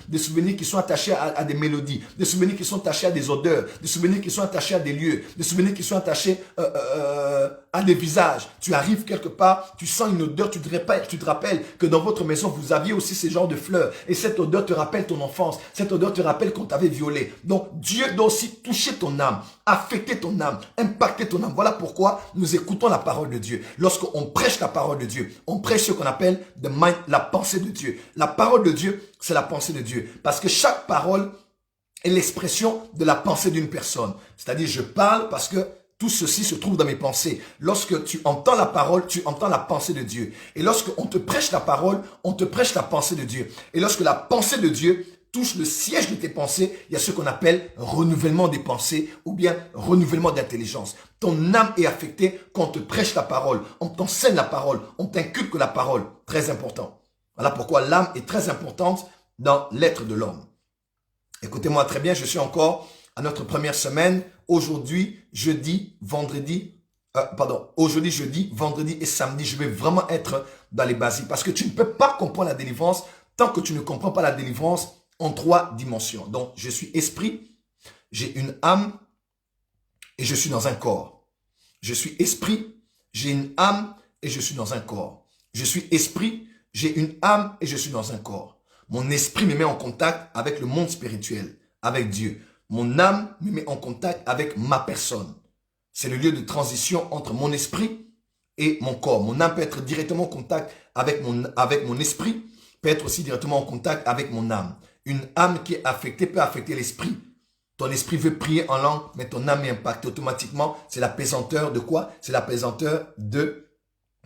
qui sont attachés à des mélodies, des souvenirs qui sont attachés à des odeurs, des souvenirs qui sont attachés à des lieux, des souvenirs qui sont attachés à des visages. Tu arrives quelque part, tu sens une odeur, tu te rappelles que dans votre maison, vous aviez aussi ces genres de fleurs. Et cette odeur te rappelle ton enfance. Cette odeur te rappelle qu'on t'avait violé. Donc, Dieu doit aussi toucher ton âme, affecter ton âme, impacter ton âme. Voilà pourquoi nous écoutons la parole de Dieu. Lorsqu'on prêche la parole de Dieu, on prêche ce qu'on appelle la pensée de Dieu. La parole de Dieu, c'est la pensée de Dieu. Parce que chaque parole est l'expression de la pensée d'une personne. C'est-à-dire, je parle parce que tout ceci se trouve dans mes pensées. Lorsque tu entends la parole, tu entends la pensée de Dieu. Et lorsqu'on te prêche la parole, on te prêche la pensée de Dieu. Et lorsque la pensée de Dieu touche le siège de tes pensées, il y a ce qu'on appelle renouvellement des pensées ou bien renouvellement d'intelligence. Ton âme est affectée quand on te prêche la parole, on t'enseigne la parole, on t'inculque la parole. Très important. Voilà pourquoi l'âme est très importante dans l'être de l'homme. Écoutez-moi très bien, je suis encore à notre première semaine. Aujourd'hui, jeudi, vendredi et samedi, je vais vraiment être dans les basiques. Parce que tu ne peux pas comprendre la délivrance tant que tu ne comprends pas la délivrance en 3 dimensions. Donc, je suis esprit, j'ai une âme et je suis dans un corps. Je suis esprit, j'ai une âme et je suis dans un corps. Je suis esprit, j'ai une âme et je suis dans un corps. Mon esprit me met en contact avec le monde spirituel, avec Dieu. Mon âme me met en contact avec ma personne. C'est le lieu de transition entre mon esprit et mon corps. Mon âme peut être directement en contact avec mon esprit, peut être aussi directement en contact avec mon âme. Une âme qui est affectée peut affecter l'esprit. Ton esprit veut prier en langue, mais ton âme est impactée automatiquement. C'est la pesanteur de quoi? C'est la pesanteur de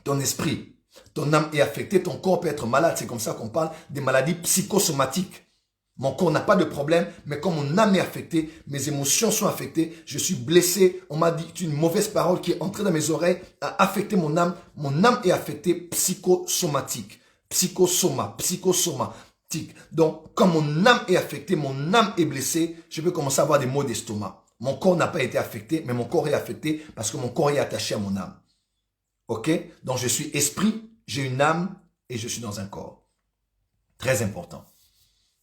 ton esprit. Ton âme est affectée, ton corps peut être malade. C'est comme ça qu'on parle des maladies psychosomatiques. Mon corps n'a pas de problème, mais quand mon âme est affectée, mes émotions sont affectées, je suis blessé, on m'a dit une mauvaise parole qui est entrée dans mes oreilles, a affecté mon âme est affectée psychosomatique. Psychosomatique. Donc, quand mon âme est affectée, mon âme est blessée, je peux commencer à avoir des maux d'estomac. Mon corps n'a pas été affecté, mais mon corps est affecté parce que mon corps est attaché à mon âme. Ok? Donc, je suis esprit, j'ai une âme et je suis dans un corps. Très important.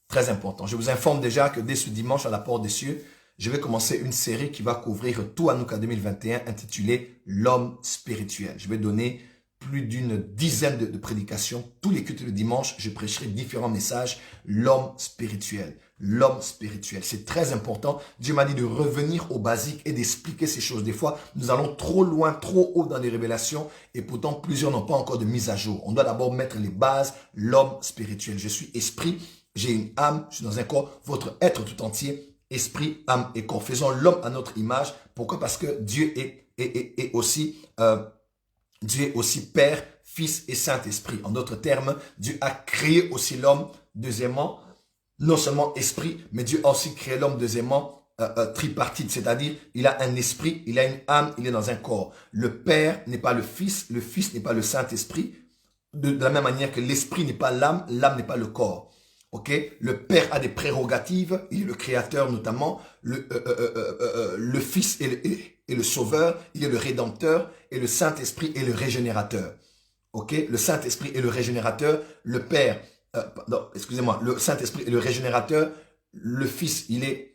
Très important. Je vous informe déjà que dès ce dimanche à la Porte des Cieux, je vais commencer une série qui va couvrir tout Hanouka 2021 intitulée L'homme spirituel. Je vais donner plus d'une dizaine de prédications. Tous les cultes de dimanche, je prêcherai différents messages. L'homme spirituel. L'homme spirituel. C'est très important. Dieu m'a dit de revenir aux basiques et d'expliquer ces choses. Des fois, nous allons trop loin, trop haut dans les révélations et pourtant plusieurs n'ont pas encore de mise à jour. On doit d'abord mettre les bases. L'homme spirituel. Je suis esprit. J'ai une âme, je suis dans un corps, votre être tout entier, esprit, âme et corps. Faisons l'homme à notre image. Pourquoi? Parce que Dieu est aussi Père, Fils et Saint-Esprit. En d'autres termes, Dieu a créé aussi l'homme, deuxièmement, non seulement esprit, mais Dieu a aussi créé l'homme, deuxièmement, tripartite, c'est-à-dire il a un esprit, il a une âme, il est dans un corps. Le Père n'est pas le Fils n'est pas le Saint-Esprit, de la même manière que l'esprit n'est pas l'âme, l'âme n'est pas le corps. Ok, le Père a des prérogatives, il est le Créateur notamment, le Fils est le Sauveur, il est le Rédempteur, et le Saint-Esprit est le Régénérateur. Ok, le Saint-Esprit est le Régénérateur, le Père, excusez-moi, le Saint-Esprit est le Régénérateur, le Fils, il est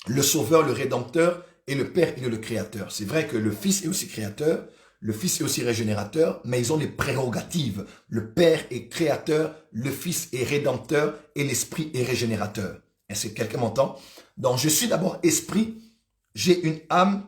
le Sauveur, le Rédempteur, et le Père, il est le Créateur. C'est vrai que le Fils est aussi Créateur, le Fils est aussi régénérateur, mais ils ont des prérogatives. Le Père est créateur, le Fils est rédempteur et l'Esprit est régénérateur. Est-ce que quelqu'un m'entend? Donc, je suis d'abord esprit, j'ai une âme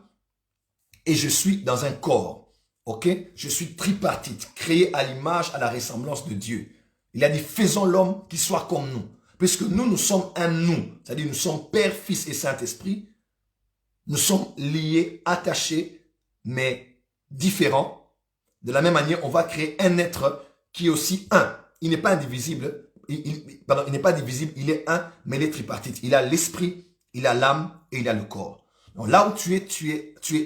et je suis dans un corps. Ok? Je suis tripartite, créé à l'image, à la ressemblance de Dieu. Il a dit, faisons l'homme qui soit comme nous. Puisque nous sommes un nous. C'est-à-dire, nous sommes Père, Fils et Saint-Esprit. Nous sommes liés, attachés, mais différent. De la même manière, on va créer un être qui est aussi un. Il n'est pas indivisible. Pardon, il n'est pas divisible, il est un, mais il est tripartite. Il a l'esprit, il a l'âme et il a le corps. Donc là où tu es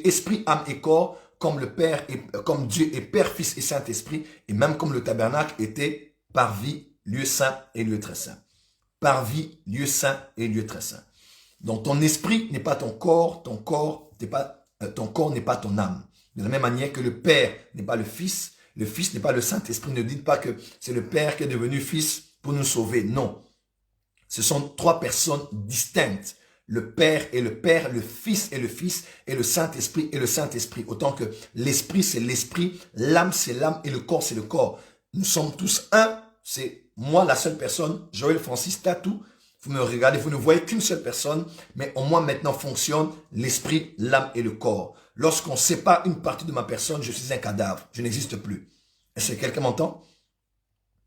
esprit, âme et corps, comme le Père et comme Dieu est Père, Fils et Saint-Esprit, et même comme le tabernacle était par vie, lieu saint et lieu très saint. Par vie, lieu saint et lieu très saint. Donc ton esprit n'est pas ton corps n'est pas ton âme. De la même manière que le Père n'est pas le Fils n'est pas le Saint-Esprit. Ne dites pas que c'est le Père qui est devenu Fils pour nous sauver. Non. Ce sont trois personnes distinctes. Le Père est le Père, le Fils est le Fils et le Saint-Esprit est le Saint-Esprit. Autant que l'Esprit c'est l'Esprit, l'âme c'est l'âme et le corps c'est le corps. Nous sommes tous un. C'est moi la seule personne, Joël Francis Tatou. Vous me regardez, vous ne voyez qu'une seule personne, mais en moi maintenant fonctionne l'esprit, l'âme et le corps. Lorsqu'on sépare une partie de ma personne, je suis un cadavre, je n'existe plus. Est-ce que quelqu'un m'entend?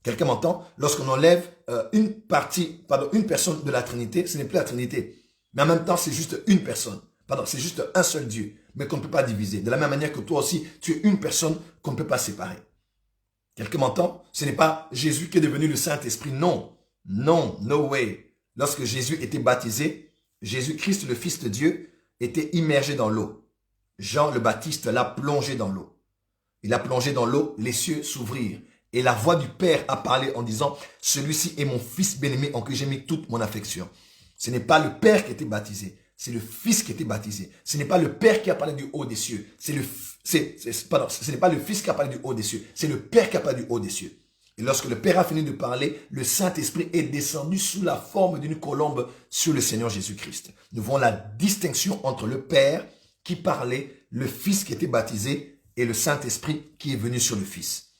Quelqu'un m'entend? Lorsqu'on enlève une personne de la Trinité, ce n'est plus la Trinité. Mais en même temps, c'est juste une personne. Pardon, c'est juste un seul Dieu, mais qu'on ne peut pas diviser. De la même manière que toi aussi, tu es une personne qu'on ne peut pas séparer. Quelqu'un m'entend? Ce n'est pas Jésus qui est devenu le Saint-Esprit, non. Non, no way. Lorsque Jésus était baptisé, Jésus-Christ, le Fils de Dieu, était immergé dans l'eau. Jean le Baptiste l'a plongé dans l'eau. Il a plongé dans l'eau, les cieux s'ouvrirent. Et la voix du Père a parlé en disant, « Celui-ci est mon Fils bien-aimé en qui j'ai mis toute mon affection. » Ce n'est pas le Père qui était baptisé, c'est le Fils qui était baptisé. Ce n'est pas le Père qui a parlé du haut des cieux. Ce n'est pas le Fils qui a parlé du haut des cieux, c'est le Père qui a parlé du haut des cieux. Et lorsque le Père a fini de parler, le Saint-Esprit est descendu sous la forme d'une colombe sur le Seigneur Jésus-Christ. Nous voyons la distinction entre le Père qui parlait, le Fils qui était baptisé et le Saint-Esprit qui est venu sur le Fils.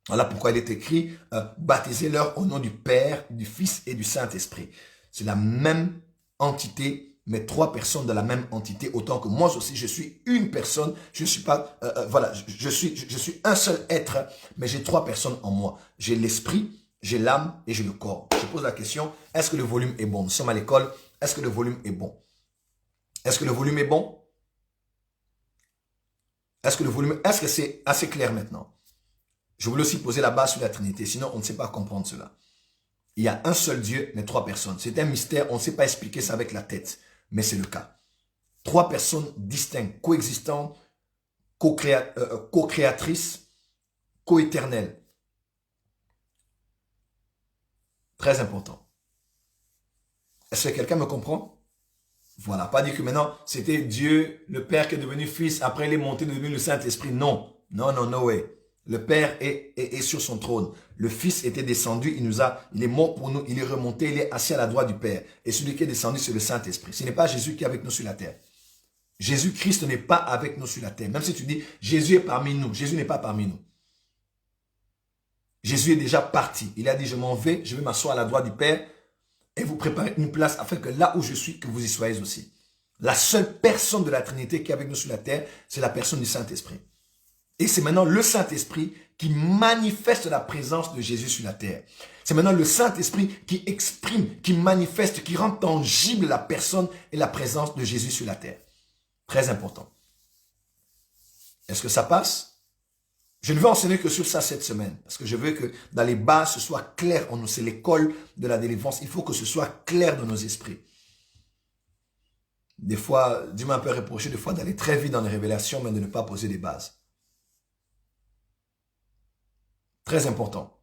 Voilà pourquoi il est écrit « Baptisez-leur au nom du Père, du Fils et du Saint-Esprit ». C'est la même entité, mais trois personnes de la même entité, autant que moi aussi, je suis une personne, je suis pas, je suis un seul être, mais j'ai trois personnes en moi. J'ai l'esprit, j'ai l'âme et j'ai le corps. Je pose la question, est-ce que le volume est bon? Nous sommes à l'école, est-ce que le volume est bon? Est-ce que le volume est bon? Est-ce que c'est assez clair maintenant? Je voulais aussi poser la base sur la Trinité, sinon on ne sait pas comprendre cela. Il y a un seul Dieu, mais trois personnes. C'est un mystère, on ne sait pas expliquer ça avec la tête. Mais c'est le cas. Trois personnes distinctes, coexistantes, co-créatrices, co-éternelles. Très important. Est-ce que quelqu'un me comprend? Voilà, pas dire que maintenant, c'était Dieu, le Père qui est devenu Fils, après il est monté, devenu le Saint-Esprit. Non, non, non, no way. Le Père est sur son trône. Le Fils était descendu, il est mort pour nous, il est remonté, il est assis à la droite du Père. Et celui qui est descendu, c'est le Saint-Esprit. Ce n'est pas Jésus qui est avec nous sur la terre. Jésus-Christ n'est pas avec nous sur la terre. Même si tu dis, Jésus est parmi nous. Jésus n'est pas parmi nous. Jésus est déjà parti. Il a dit, je m'en vais, je vais m'asseoir à la droite du Père et vous préparer une place afin que là où je suis, que vous y soyez aussi. La seule personne de la Trinité qui est avec nous sur la terre, c'est la personne du Saint-Esprit. Et c'est maintenant le Saint-Esprit qui manifeste la présence de Jésus sur la terre. C'est maintenant le Saint-Esprit qui exprime, qui manifeste, qui rend tangible la personne et la présence de Jésus sur la terre. Très important. Est-ce que ça passe? Je ne veux enseigner que sur ça cette semaine, parce que je veux que dans les bases, ce soit clair en nous. C'est l'école de la délivrance. Il faut que ce soit clair dans nos esprits. Des fois, Dieu m'a un peu reproché des fois d'aller très vite dans les révélations, mais de ne pas poser des bases. Très important.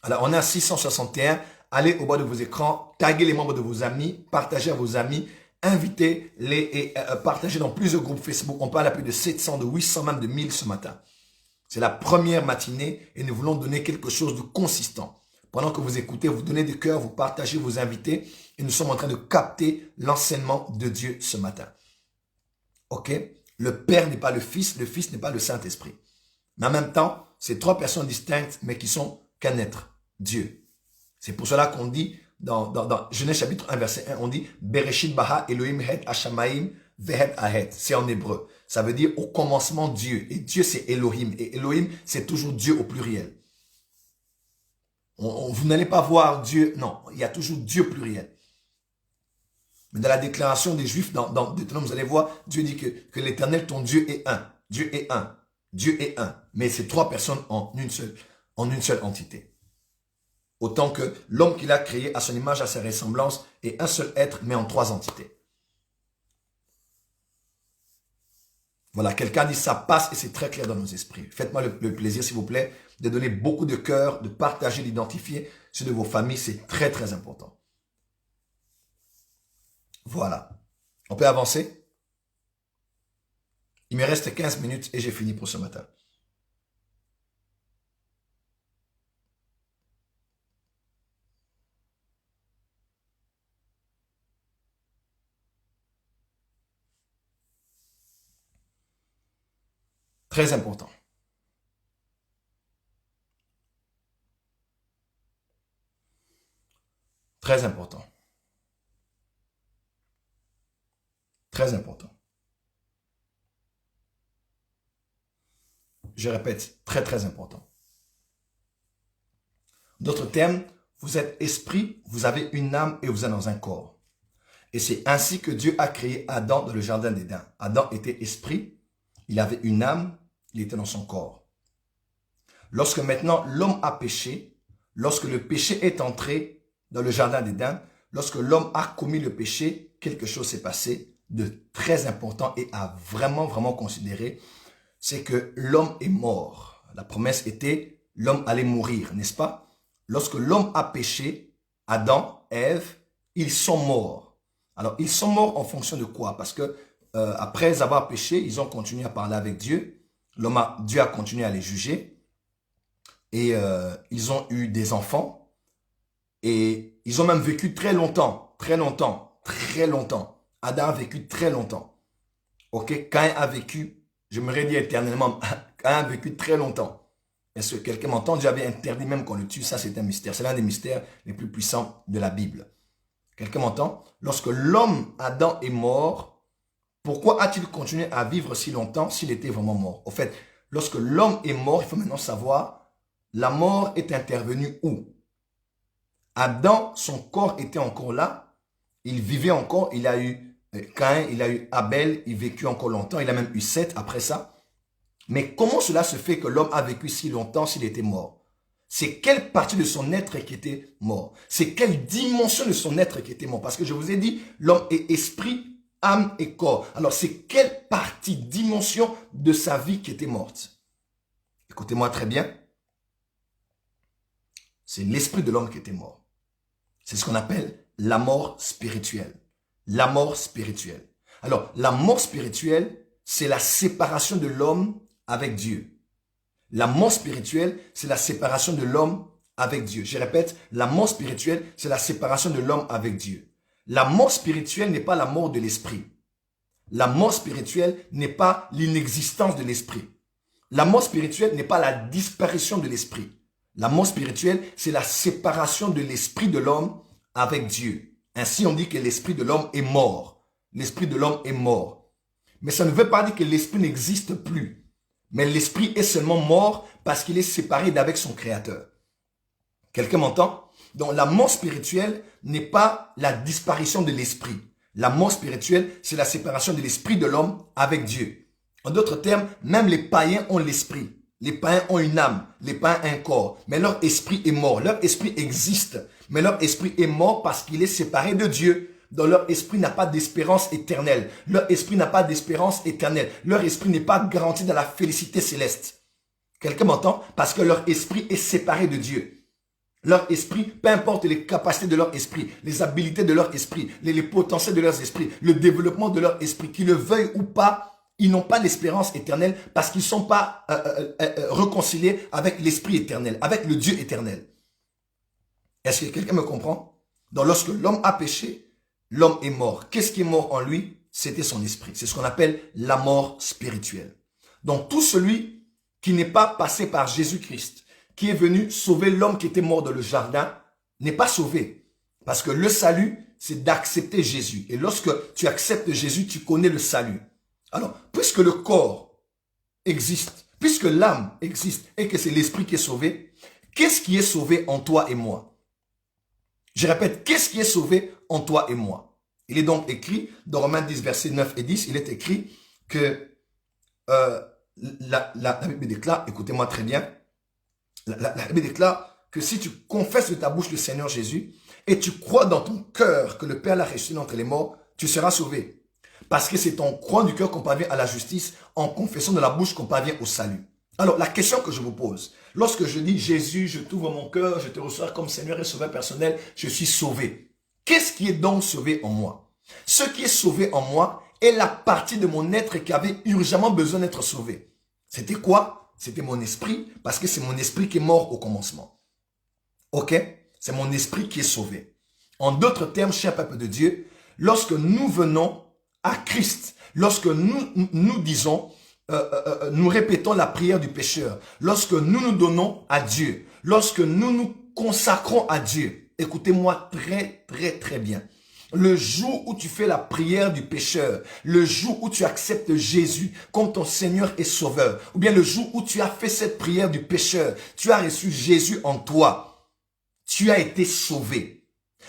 Alors, on est à 661. Allez au bas de vos écrans, taguez les membres de vos amis, partagez à vos amis, invitez-les et partagez dans plusieurs groupes Facebook. On parle à plus de 700, de 800, même de 1000 ce matin. C'est la première matinée et nous voulons donner quelque chose de consistant. Pendant que vous écoutez, vous donnez du cœur, vous partagez, vous invitez et nous sommes en train de capter l'enseignement de Dieu ce matin. Ok? Le Père n'est pas le Fils n'est pas le Saint-Esprit. Mais en même temps, c'est trois personnes distinctes mais qui sont qu'un être, Dieu. C'est pour cela qu'on dit dans Genèse chapitre 1 verset 1, on dit Bereshit bara Elohim het hashamayim vehet ahet. C'est en hébreu. Ça veut dire au commencement Dieu. Et Dieu c'est Elohim. Et Elohim c'est toujours Dieu au pluriel. Vous n'allez pas voir Dieu. Non, il y a toujours Dieu pluriel. Mais dans la déclaration des Juifs, dans Deutéronome, vous allez voir, Dieu dit que l'Éternel, ton Dieu est un. Dieu est un. Dieu est un. Mais c'est trois personnes en une seule entité. Autant que l'homme qu'il a créé à son image, à sa ressemblance, est un seul être, mais en trois entités. Voilà, quelqu'un dit ça passe et c'est très clair dans nos esprits. Faites-moi le plaisir, s'il vous plaît, de donner beaucoup de cœur, de partager, d'identifier ceux de vos familles. C'est très, très important. Voilà. On peut avancer? Il me reste 15 minutes et j'ai fini pour ce matin. Très important. Très important. Très important. Je répète, très très important. D'autres termes, vous êtes esprit, vous avez une âme et vous êtes dans un corps. Et c'est ainsi que Dieu a créé Adam dans le jardin d'Éden. Adam était esprit, il avait une âme, il était dans son corps. Lorsque maintenant l'homme a péché, lorsque le péché est entré dans le jardin d'Éden, lorsque l'homme a commis le péché, quelque chose s'est passé de très important et à vraiment considérer, c'est que l'homme est mort. La promesse était, l'homme allait mourir, n'est-ce pas? Lorsque l'homme a péché, Adam, Ève, ils sont morts. Alors, ils sont morts en fonction de quoi? Parce que après avoir péché, ils ont continué à parler avec Dieu. Dieu a continué à les juger. Et ils ont eu des enfants. Et ils ont même vécu très longtemps. Adam a vécu très longtemps. Ok? Caïn a vécu, j'aimerais dire éternellement, Caïn a vécu très longtemps. Est-ce que quelqu'un m'entend? Dieu avait interdit même qu'on le tue. Ça, c'est un mystère. C'est l'un des mystères les plus puissants de la Bible. Quelqu'un m'entend? Lorsque l'homme, Adam, est mort, pourquoi a-t-il continué à vivre si longtemps s'il était vraiment mort? Au fait, lorsque l'homme est mort, il faut maintenant savoir, la mort est intervenue où? Adam, son corps était encore là. Il vivait encore. Il a eu Caïn, il a eu Abel. Il vécut encore longtemps. Il a même eu Seth après ça. Mais comment cela se fait que l'homme a vécu si longtemps s'il était mort? C'est quelle partie de son être qui était mort? C'est quelle dimension de son être qui était mort? Parce que je vous ai dit, l'homme est esprit, âme et corps. Alors, c'est quelle partie, dimension de sa vie qui était morte? Écoutez-moi très bien. C'est l'esprit de l'homme qui était mort. C'est ce qu'on appelle la mort spirituelle. La mort spirituelle. Alors, la mort spirituelle, c'est la séparation de l'homme avec Dieu. La mort spirituelle, c'est la séparation de l'homme avec Dieu. Je répète, la mort spirituelle, c'est la séparation de l'homme avec Dieu. La mort spirituelle n'est pas la mort de l'esprit. La mort spirituelle n'est pas l'inexistence de l'esprit. La mort spirituelle n'est pas la disparition de l'esprit. La mort spirituelle, c'est la séparation de l'esprit de l'homme avec Dieu. Ainsi, on dit que l'esprit de l'homme est mort. L'esprit de l'homme est mort. Mais ça ne veut pas dire que l'esprit n'existe plus. Mais l'esprit est seulement mort parce qu'il est séparé d'avec son créateur. Quelqu'un m'entend? Donc la mort spirituelle n'est pas la disparition de l'esprit. La mort spirituelle, c'est la séparation de l'esprit de l'homme avec Dieu. En d'autres termes, même les païens ont l'esprit. Les païens ont une âme, les païens un corps, mais leur esprit est mort. Leur esprit existe, mais leur esprit est mort parce qu'il est séparé de Dieu. Donc leur esprit n'a pas d'espérance éternelle. Leur esprit n'a pas d'espérance éternelle. Leur esprit n'est pas garanti dans la félicité céleste. Quelqu'un m'entend? Parce que leur esprit est séparé de Dieu. Leur esprit, peu importe les capacités de leur esprit, les habiletés de leur esprit, les potentiels de leur esprit, le développement de leur esprit, qu'ils le veuillent ou pas, ils n'ont pas l'espérance éternelle parce qu'ils ne sont pas réconciliés avec l'esprit éternel, avec le Dieu éternel. Est-ce que quelqu'un me comprend? Donc lorsque l'homme a péché, l'homme est mort. Qu'est-ce qui est mort en lui? C'était son esprit. C'est ce qu'on appelle la mort spirituelle. Donc tout celui qui n'est pas passé par Jésus-Christ, qui est venu sauver l'homme qui était mort dans le jardin, n'est pas sauvé. Parce que le salut, c'est d'accepter Jésus. Et lorsque tu acceptes Jésus, tu connais le salut. Alors, puisque le corps existe, puisque l'âme existe et que c'est l'esprit qui est sauvé, qu'est-ce qui est sauvé en toi et moi? Je répète, qu'est-ce qui est sauvé en toi et moi? Il est donc écrit, dans Romains 10, versets 9 et 10, il est écrit que la Bible déclare, écoutez-moi très bien, la Bible déclare que si tu confesses de ta bouche le Seigneur Jésus et tu crois dans ton cœur que le Père l'a ressuscité entre les morts, tu seras sauvé. Parce que c'est en croyant du cœur qu'on parvient à la justice, en confessant de la bouche qu'on parvient au salut. Alors, la question que je vous pose, lorsque je dis Jésus, je t'ouvre mon cœur, je te reçois comme Seigneur et Sauveur personnel, je suis sauvé. Qu'est-ce qui est donc sauvé en moi? Ce qui est sauvé en moi est la partie de mon être qui avait urgemment besoin d'être sauvé. C'était quoi? C'était mon esprit, parce que c'est mon esprit qui est mort au commencement. Ok? C'est mon esprit qui est sauvé. En d'autres termes, cher peuple de Dieu, lorsque nous venons à Christ, lorsque nous disons, nous répétons la prière du pécheur, lorsque nous nous donnons à Dieu, lorsque nous nous consacrons à Dieu, écoutez-moi très bien. Le jour où tu fais la prière du pécheur, le jour où tu acceptes Jésus comme ton Seigneur et Sauveur, ou bien le jour où tu as fait cette prière du pécheur, tu as reçu Jésus en toi, tu as été sauvé.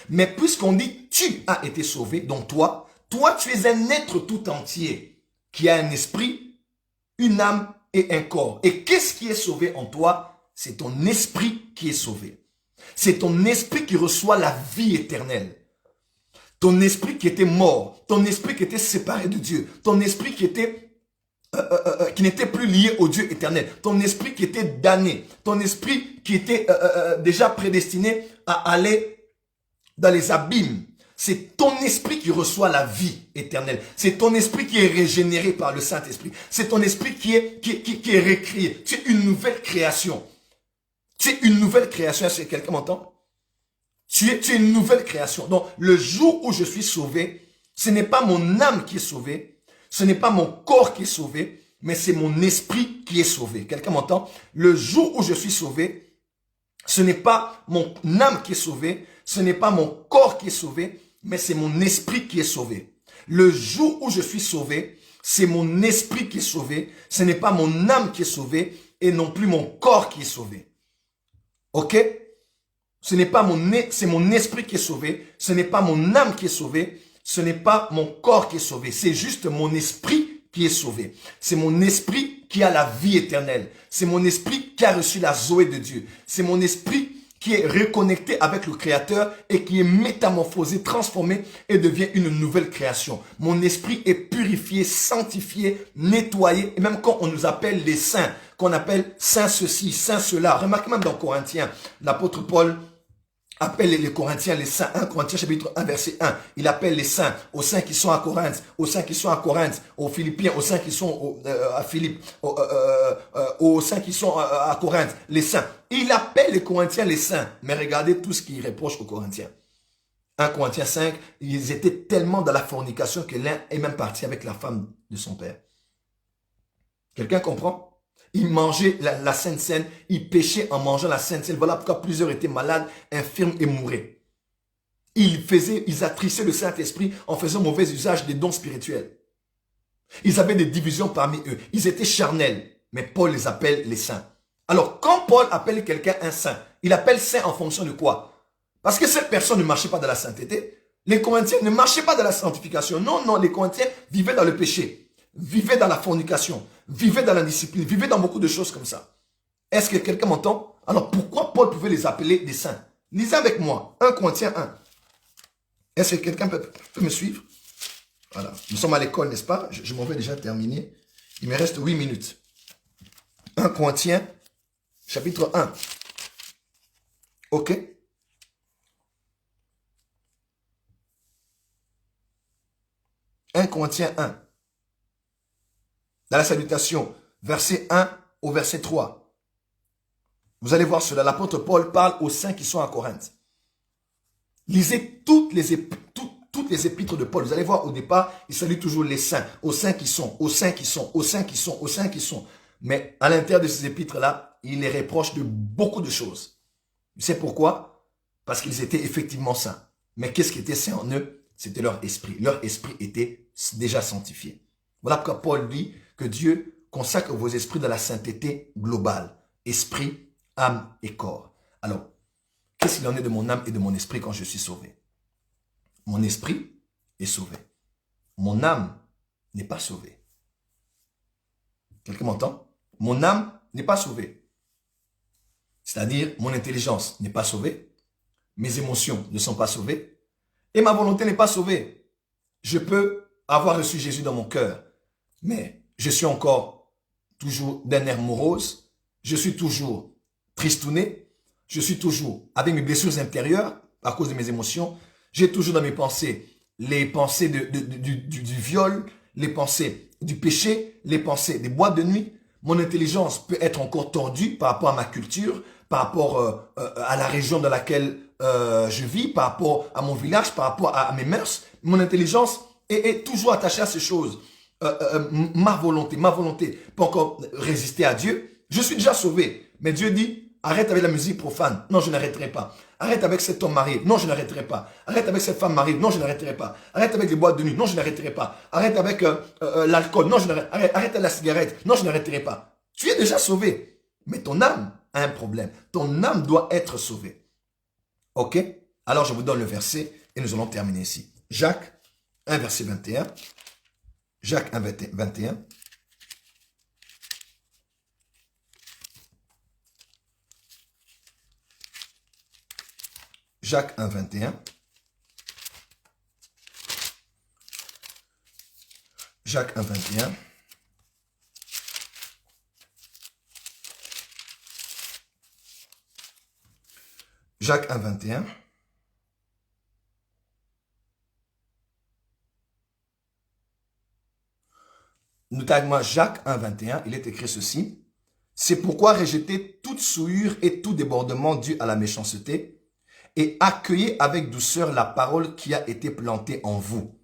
Mais puisqu'on dit tu as été sauvé, donc toi, tu es un être tout entier qui a un esprit, une âme et un corps. Et qu'est-ce qui est sauvé en toi? C'est ton esprit qui est sauvé. C'est ton esprit qui reçoit la vie éternelle. Ton esprit qui était mort, ton esprit qui était séparé de Dieu, ton esprit qui n'était plus lié au Dieu éternel, ton esprit qui était damné, ton esprit qui était déjà prédestiné à aller dans les abîmes. C'est ton esprit qui reçoit la vie éternelle. C'est ton esprit qui est régénéré par le Saint-Esprit. C'est ton esprit qui est récréé. Tu es une nouvelle création. Tu es une nouvelle création. Est-ce que quelqu'un m'entend? Tu es une nouvelle création. Donc, le jour où je suis sauvé, ce n'est pas mon âme qui est sauvée. Ce n'est pas mon corps qui est sauvé, mais c'est mon esprit qui est sauvé. Quelqu'un m'entend? Le jour où je suis sauvé, ce n'est pas mon âme qui est sauvée. Ce n'est pas mon corps qui est sauvé, mais c'est mon esprit qui est sauvé. Le jour où je suis sauvé, c'est mon esprit qui est sauvé. Ce n'est pas mon âme qui est sauvée et non plus mon corps qui est sauvé. Ok? Ce n'est pas c'est mon esprit qui est sauvé. Ce n'est pas mon âme qui est sauvée. Ce n'est pas mon corps qui est sauvé. C'est juste mon esprit qui est sauvé. C'est mon esprit qui a la vie éternelle. C'est mon esprit qui a reçu la Zoé de Dieu. C'est mon esprit qui est reconnecté avec le Créateur et qui est métamorphosé, transformé et devient une nouvelle création. Mon esprit est purifié, sanctifié, nettoyé. Et même quand on nous appelle les saints, qu'on appelle saint ceci, saint cela. Remarquez même dans Corinthiens, l'apôtre Paul appelle les Corinthiens les saints. 1 Corinthiens chapitre 1 verset 1. Il appelle les saints, aux saints qui sont à Corinthe, aux saints qui sont à Corinthe, aux Philippiens, aux saints qui sont à Philippe, aux saints qui sont à Corinthe, les saints. Il appelle les Corinthiens les saints. Mais regardez tout ce qu'il reproche aux Corinthiens. 1 Corinthiens 5, ils étaient tellement dans la fornication que l'un est même parti avec la femme de son père. Quelqu'un comprend? Ils mangeaient la Sainte Seine, ils péchaient en mangeant la Sainte Seine. Voilà pourquoi plusieurs étaient malades, infirmes et mouraient. Ils attrissaient le Saint-Esprit en faisant mauvais usage des dons spirituels. Ils avaient des divisions parmi eux. Ils étaient charnels. Mais Paul les appelle les saints. Alors, quand Paul appelle quelqu'un un saint, il appelle saint en fonction de quoi? Parce que cette personne ne marchait pas dans la sainteté. Les Corinthiens ne marchaient pas dans la sanctification. Non, les Corinthiens vivaient dans le péché, vivaient dans la fornication, vivaient dans la discipline, vivaient dans beaucoup de choses comme ça. Est-ce que quelqu'un m'entend? Alors pourquoi Paul pouvait les appeler des saints? Lisez avec moi, 1 Corinthiens 1. Est-ce que quelqu'un peut me suivre? Voilà, nous sommes à l'école, n'est-ce pas? Je m'en vais déjà terminer. Il me reste 8 minutes. 1 Corinthiens, chapitre 1. Ok? « 1 Corinthiens 1. Dans la salutation, verset 1 au verset 3. Vous allez voir cela. L'apôtre Paul parle aux saints qui sont à Corinthe. Lisez toutes les épîtres de Paul. Vous allez voir au départ, il salue toujours les saints. Aux saints qui sont, aux saints qui sont, aux saints qui sont, aux saints qui sont. Mais à l'intérieur de ces épîtres-là, il les reproche de beaucoup de choses. Vous savez pourquoi? Parce qu'ils étaient effectivement saints. Mais qu'est-ce qui était saint en eux? C'était leur esprit. Leur esprit était déjà sanctifié. Voilà pourquoi Paul dit que Dieu consacre vos esprits dans la sainteté globale. Esprit, âme et corps. Alors, qu'est-ce qu'il en est de mon âme et de mon esprit quand je suis sauvé? Mon esprit est sauvé. Mon âme n'est pas sauvée. Quelqu'un m'entend? Mon âme n'est pas sauvée. C'est-à-dire, mon intelligence n'est pas sauvée. Mes émotions ne sont pas sauvées. Et ma volonté n'est pas sauvée. Je peux avoir reçu Jésus dans mon cœur, mais je suis encore toujours d'un air morose. Je suis toujours tristouné. Je suis toujours avec mes blessures intérieures à cause de mes émotions. J'ai toujours dans mes pensées les pensées du viol, les pensées du péché, les pensées des boîtes de nuit. Mon intelligence peut être encore tordue par rapport à ma culture, par rapport à la région dans laquelle je vis, par rapport à mon village, par rapport à mes mœurs. Mon intelligence est toujours attachée à ces choses. Ma volonté peut encore résister à Dieu. Je suis déjà sauvé. Mais Dieu dit, arrête avec la musique profane. Non, je n'arrêterai pas. Arrête avec cet homme marié. Non, je n'arrêterai pas. Arrête avec cette femme mariée. Non, je n'arrêterai pas. Arrête avec les boîtes de nuit. Non, je n'arrêterai pas. Arrête avec l'alcool. Non, je n'arrêterai pas. Arrête avec la cigarette. Non, je n'arrêterai pas. Tu es déjà sauvé. Mais ton âme a un problème. Ton âme doit être sauvée. Ok? Alors, je vous donne le verset et nous allons terminer ici. Jacques 1, verset 21. Jacques 1, 21. Jacques 1, 21. Jacques 1, 21. Jacques 1, 21. Notez avec moi Jacques 1, 21. Il est écrit ceci. C'est pourquoi rejetez toute souillure et tout débordement dû à la méchanceté et accueillez avec douceur la parole qui a été plantée en vous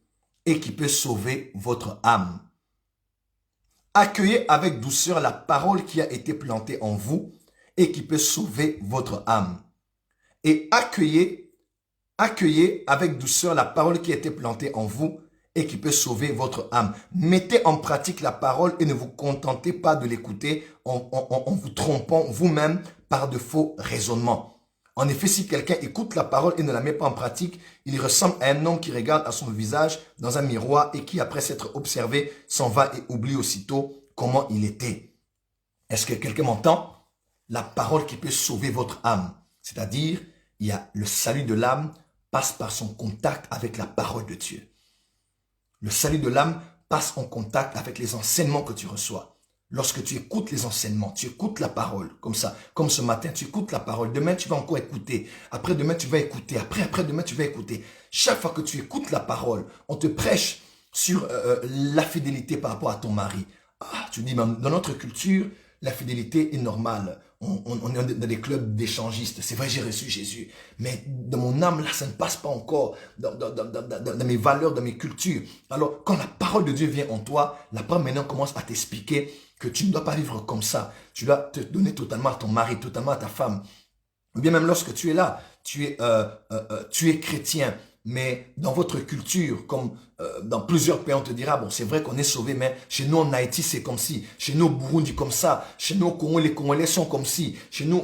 et qui peut sauver votre âme. Accueillez avec douceur la parole qui a été plantée en vous et qui peut sauver votre âme. Et accueillez avec douceur la parole qui a été plantée en vous et qui peut sauver votre âme. Mettez en pratique la parole et ne vous contentez pas de l'écouter en vous trompant vous-même par de faux raisonnements. En effet, si quelqu'un écoute la parole et ne la met pas en pratique, il ressemble à un homme qui regarde à son visage dans un miroir et qui, après s'être observé, s'en va et oublie aussitôt comment il était. Est-ce que quelqu'un m'entend? La parole qui peut sauver votre âme. C'est-à-dire, il y a le salut de l'âme passe par son contact avec la parole de Dieu. Le salut de l'âme passe en contact avec les enseignements que tu reçois. Lorsque tu écoutes les enseignements, tu écoutes la parole, comme ça, comme ce matin, tu écoutes la parole. Demain, tu vas encore écouter. Après-demain, tu vas écouter. Après-demain, tu vas écouter. Chaque fois que tu écoutes la parole, on te prêche sur la fidélité par rapport à ton mari. Ah, tu dis, dans notre culture, la fidélité est normale. On est dans des clubs d'échangistes. C'est vrai, j'ai reçu Jésus. Mais dans mon âme, là, ça ne passe pas encore dans mes valeurs, dans mes cultures. Alors, quand la parole de Dieu vient en toi, la parole maintenant commence à t'expliquer que tu ne dois pas vivre comme ça. Tu dois te donner totalement à ton mari, totalement à ta femme. Ou bien même lorsque tu es là, tu es chrétien, mais dans votre culture, comme dans plusieurs pays, on te dira, bon, c'est vrai qu'on est sauvé, mais chez nous en Haïti, c'est comme si. Chez nous au Burundi, comme ça. Chez nous au Congo, les Congolais sont comme si. Chez nous,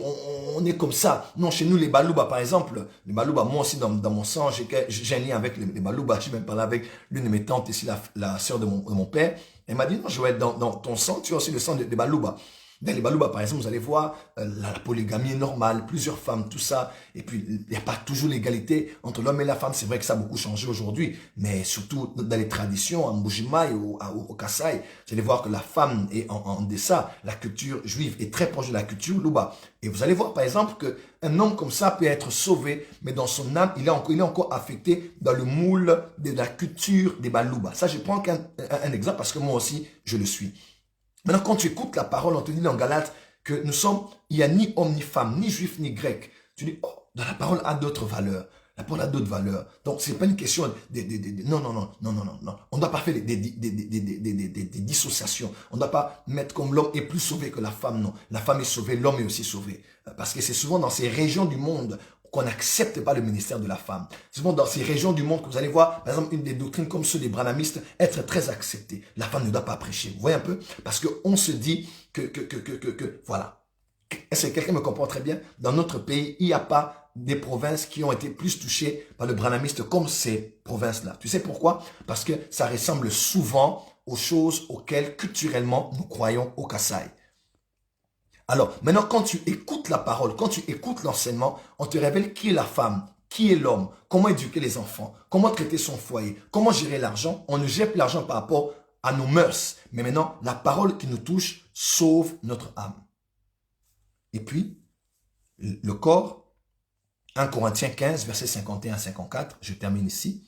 on est comme ça. Non, chez nous, les Balouba, par exemple. Les Balouba, moi aussi, dans mon sang, j'ai un lien avec les Balouba. J'ai même parlé avec l'une de mes tantes, ici, la sœur de mon père. Elle m'a dit, non, Joël, dans ton sang, tu as aussi le sang des Balouba. Dans les Balouba, par exemple, vous allez voir, la polygamie est normale, plusieurs femmes, tout ça. Et puis, il n'y a pas toujours l'égalité entre l'homme et la femme. C'est vrai que ça a beaucoup changé aujourd'hui. Mais surtout, dans les traditions, en Bujimaï ou au Kasaï, vous allez voir que la femme est en Dessa. La culture juive est très proche de la culture Louba. Et vous allez voir, par exemple, qu'un homme comme ça peut être sauvé, mais dans son âme, il est encore affecté dans le moule de la culture des Balouba. Ça, je prends un exemple parce que moi aussi, je le suis. Maintenant, quand tu écoutes la parole, on te dit en Galates que il n'y a ni homme, ni femme, ni juif, ni grec. Tu dis, oh, dans la parole a d'autres valeurs. La parole a d'autres valeurs. Donc, c'est pas une question non. On ne doit pas faire des dissociations. On ne doit pas mettre comme l'homme est plus sauvé que la femme, non. La femme est sauvée, l'homme est aussi sauvé. Parce que c'est souvent dans ces régions du monde qu'on n'accepte pas le ministère de la femme. Souvent dans ces régions du monde que vous allez voir, par exemple, une des doctrines comme ceux des branhamistes, être très acceptée. La femme ne doit pas prêcher. Vous voyez un peu? Parce qu'on se dit voilà. Est-ce que quelqu'un me comprend très bien? Dans notre pays, il n'y a pas des provinces qui ont été plus touchées par le branhamiste comme ces provinces-là. Tu sais pourquoi? Parce que ça ressemble souvent aux choses auxquelles culturellement nous croyons au Kasaï. Alors, maintenant, quand tu écoutes la parole, quand tu écoutes l'enseignement, on te révèle qui est la femme, qui est l'homme, comment éduquer les enfants, comment traiter son foyer, comment gérer l'argent. On ne gère plus l'argent par rapport à nos mœurs. Mais maintenant, la parole qui nous touche sauve notre âme. Et puis, le corps, 1 Corinthiens 15, versets 51 à 54, je termine ici.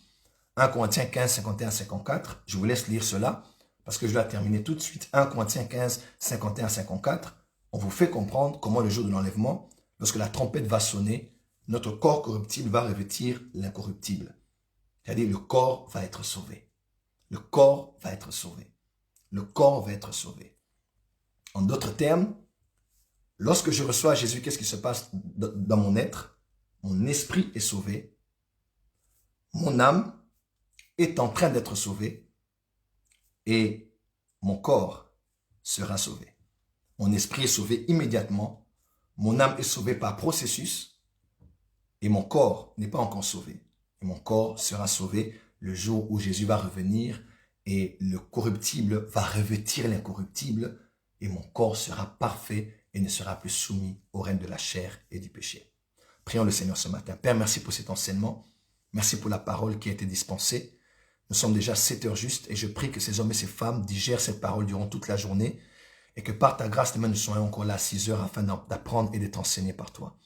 1 Corinthiens 15, 51 à 54, je vous laisse lire cela, parce que je dois terminer tout de suite. 1 Corinthiens 15, 51 à 54. On vous fait comprendre comment le jour de l'enlèvement, lorsque la trompette va sonner, notre corps corruptible va revêtir l'incorruptible. C'est-à-dire le corps va être sauvé. Le corps va être sauvé. Le corps va être sauvé. En d'autres termes, lorsque je reçois Jésus, qu'est-ce qui se passe dans mon être? Mon esprit est sauvé. Mon âme est en train d'être sauvée. Et mon corps sera sauvé. Mon esprit est sauvé immédiatement. Mon âme est sauvée par processus. Et mon corps n'est pas encore sauvé. Et mon corps sera sauvé le jour où Jésus va revenir et le corruptible va revêtir l'incorruptible et mon corps sera parfait et ne sera plus soumis au règne de la chair et du péché. Prions le Seigneur ce matin. Père, merci pour cet enseignement. Merci pour la parole qui a été dispensée. Nous sommes déjà 7 heures juste et je prie que ces hommes et ces femmes digèrent cette parole durant toute la journée et que par ta grâce, nous soyons encore là à 6 heures afin d'apprendre et d'être enseignés par toi.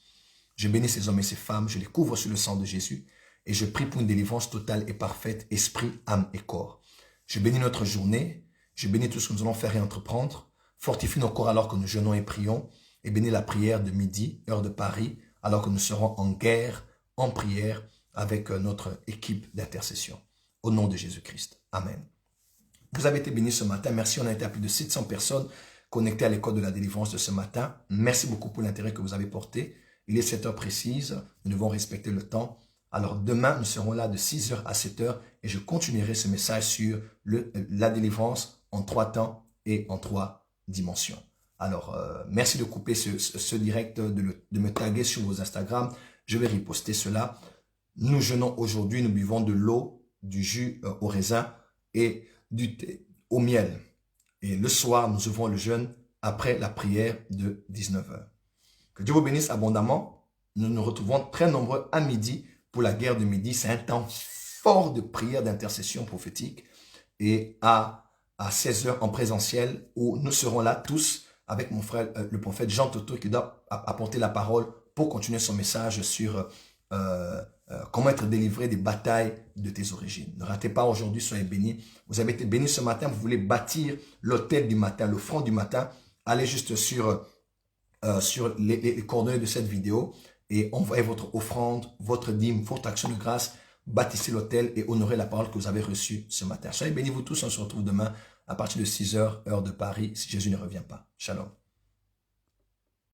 Je bénis ces hommes et ces femmes, je les couvre sur le sang de Jésus et je prie pour une délivrance totale et parfaite, esprit, âme et corps. Je bénis notre journée, je bénis tout ce que nous allons faire et entreprendre. Fortifie nos corps alors que nous jeûnons et prions et bénis la prière de midi, heure de Paris, alors que nous serons en guerre, en prière avec notre équipe d'intercession. Au nom de Jésus-Christ. Amen. Vous avez été bénis ce matin. Merci, on a été à plus de 700 personnes connectées à l'école de la délivrance de ce matin. Merci beaucoup pour l'intérêt que vous avez porté. Il est 7 heures précises. Nous devons respecter le temps. Alors demain, nous serons là de 6 heures à 7 heures et je continuerai ce message sur la délivrance en 3 temps et en 3 dimensions. Alors, merci de couper ce direct, de me taguer sur vos Instagram. Je vais riposter cela. Nous jeûnons aujourd'hui, nous buvons de l'eau, du jus au raisin et du thé au miel. Et le soir, nous ouvrons le jeûne après la prière de 19 heures. Que Dieu vous bénisse abondamment. Nous nous retrouvons très nombreux à midi pour la guerre de midi. C'est un temps fort de prière, d'intercession prophétique. Et à 16 heures en présentiel où nous serons là tous avec mon frère, le prophète Jean Toto qui doit apporter la parole pour continuer son message sur comment être délivré des batailles de tes origines. Ne ratez pas aujourd'hui, soyez bénis. Vous avez été bénis ce matin, vous voulez bâtir l'autel du matin, le front du matin. Allez juste sur les coordonnées de cette vidéo et envoyez votre offrande, votre dîme, votre action de grâce. Bâtissez l'autel et honorez la parole que vous avez reçue ce matin. Soyez bénis vous tous, on se retrouve demain à partir de 6 heures, heure de Paris, si Jésus ne revient pas. Shalom.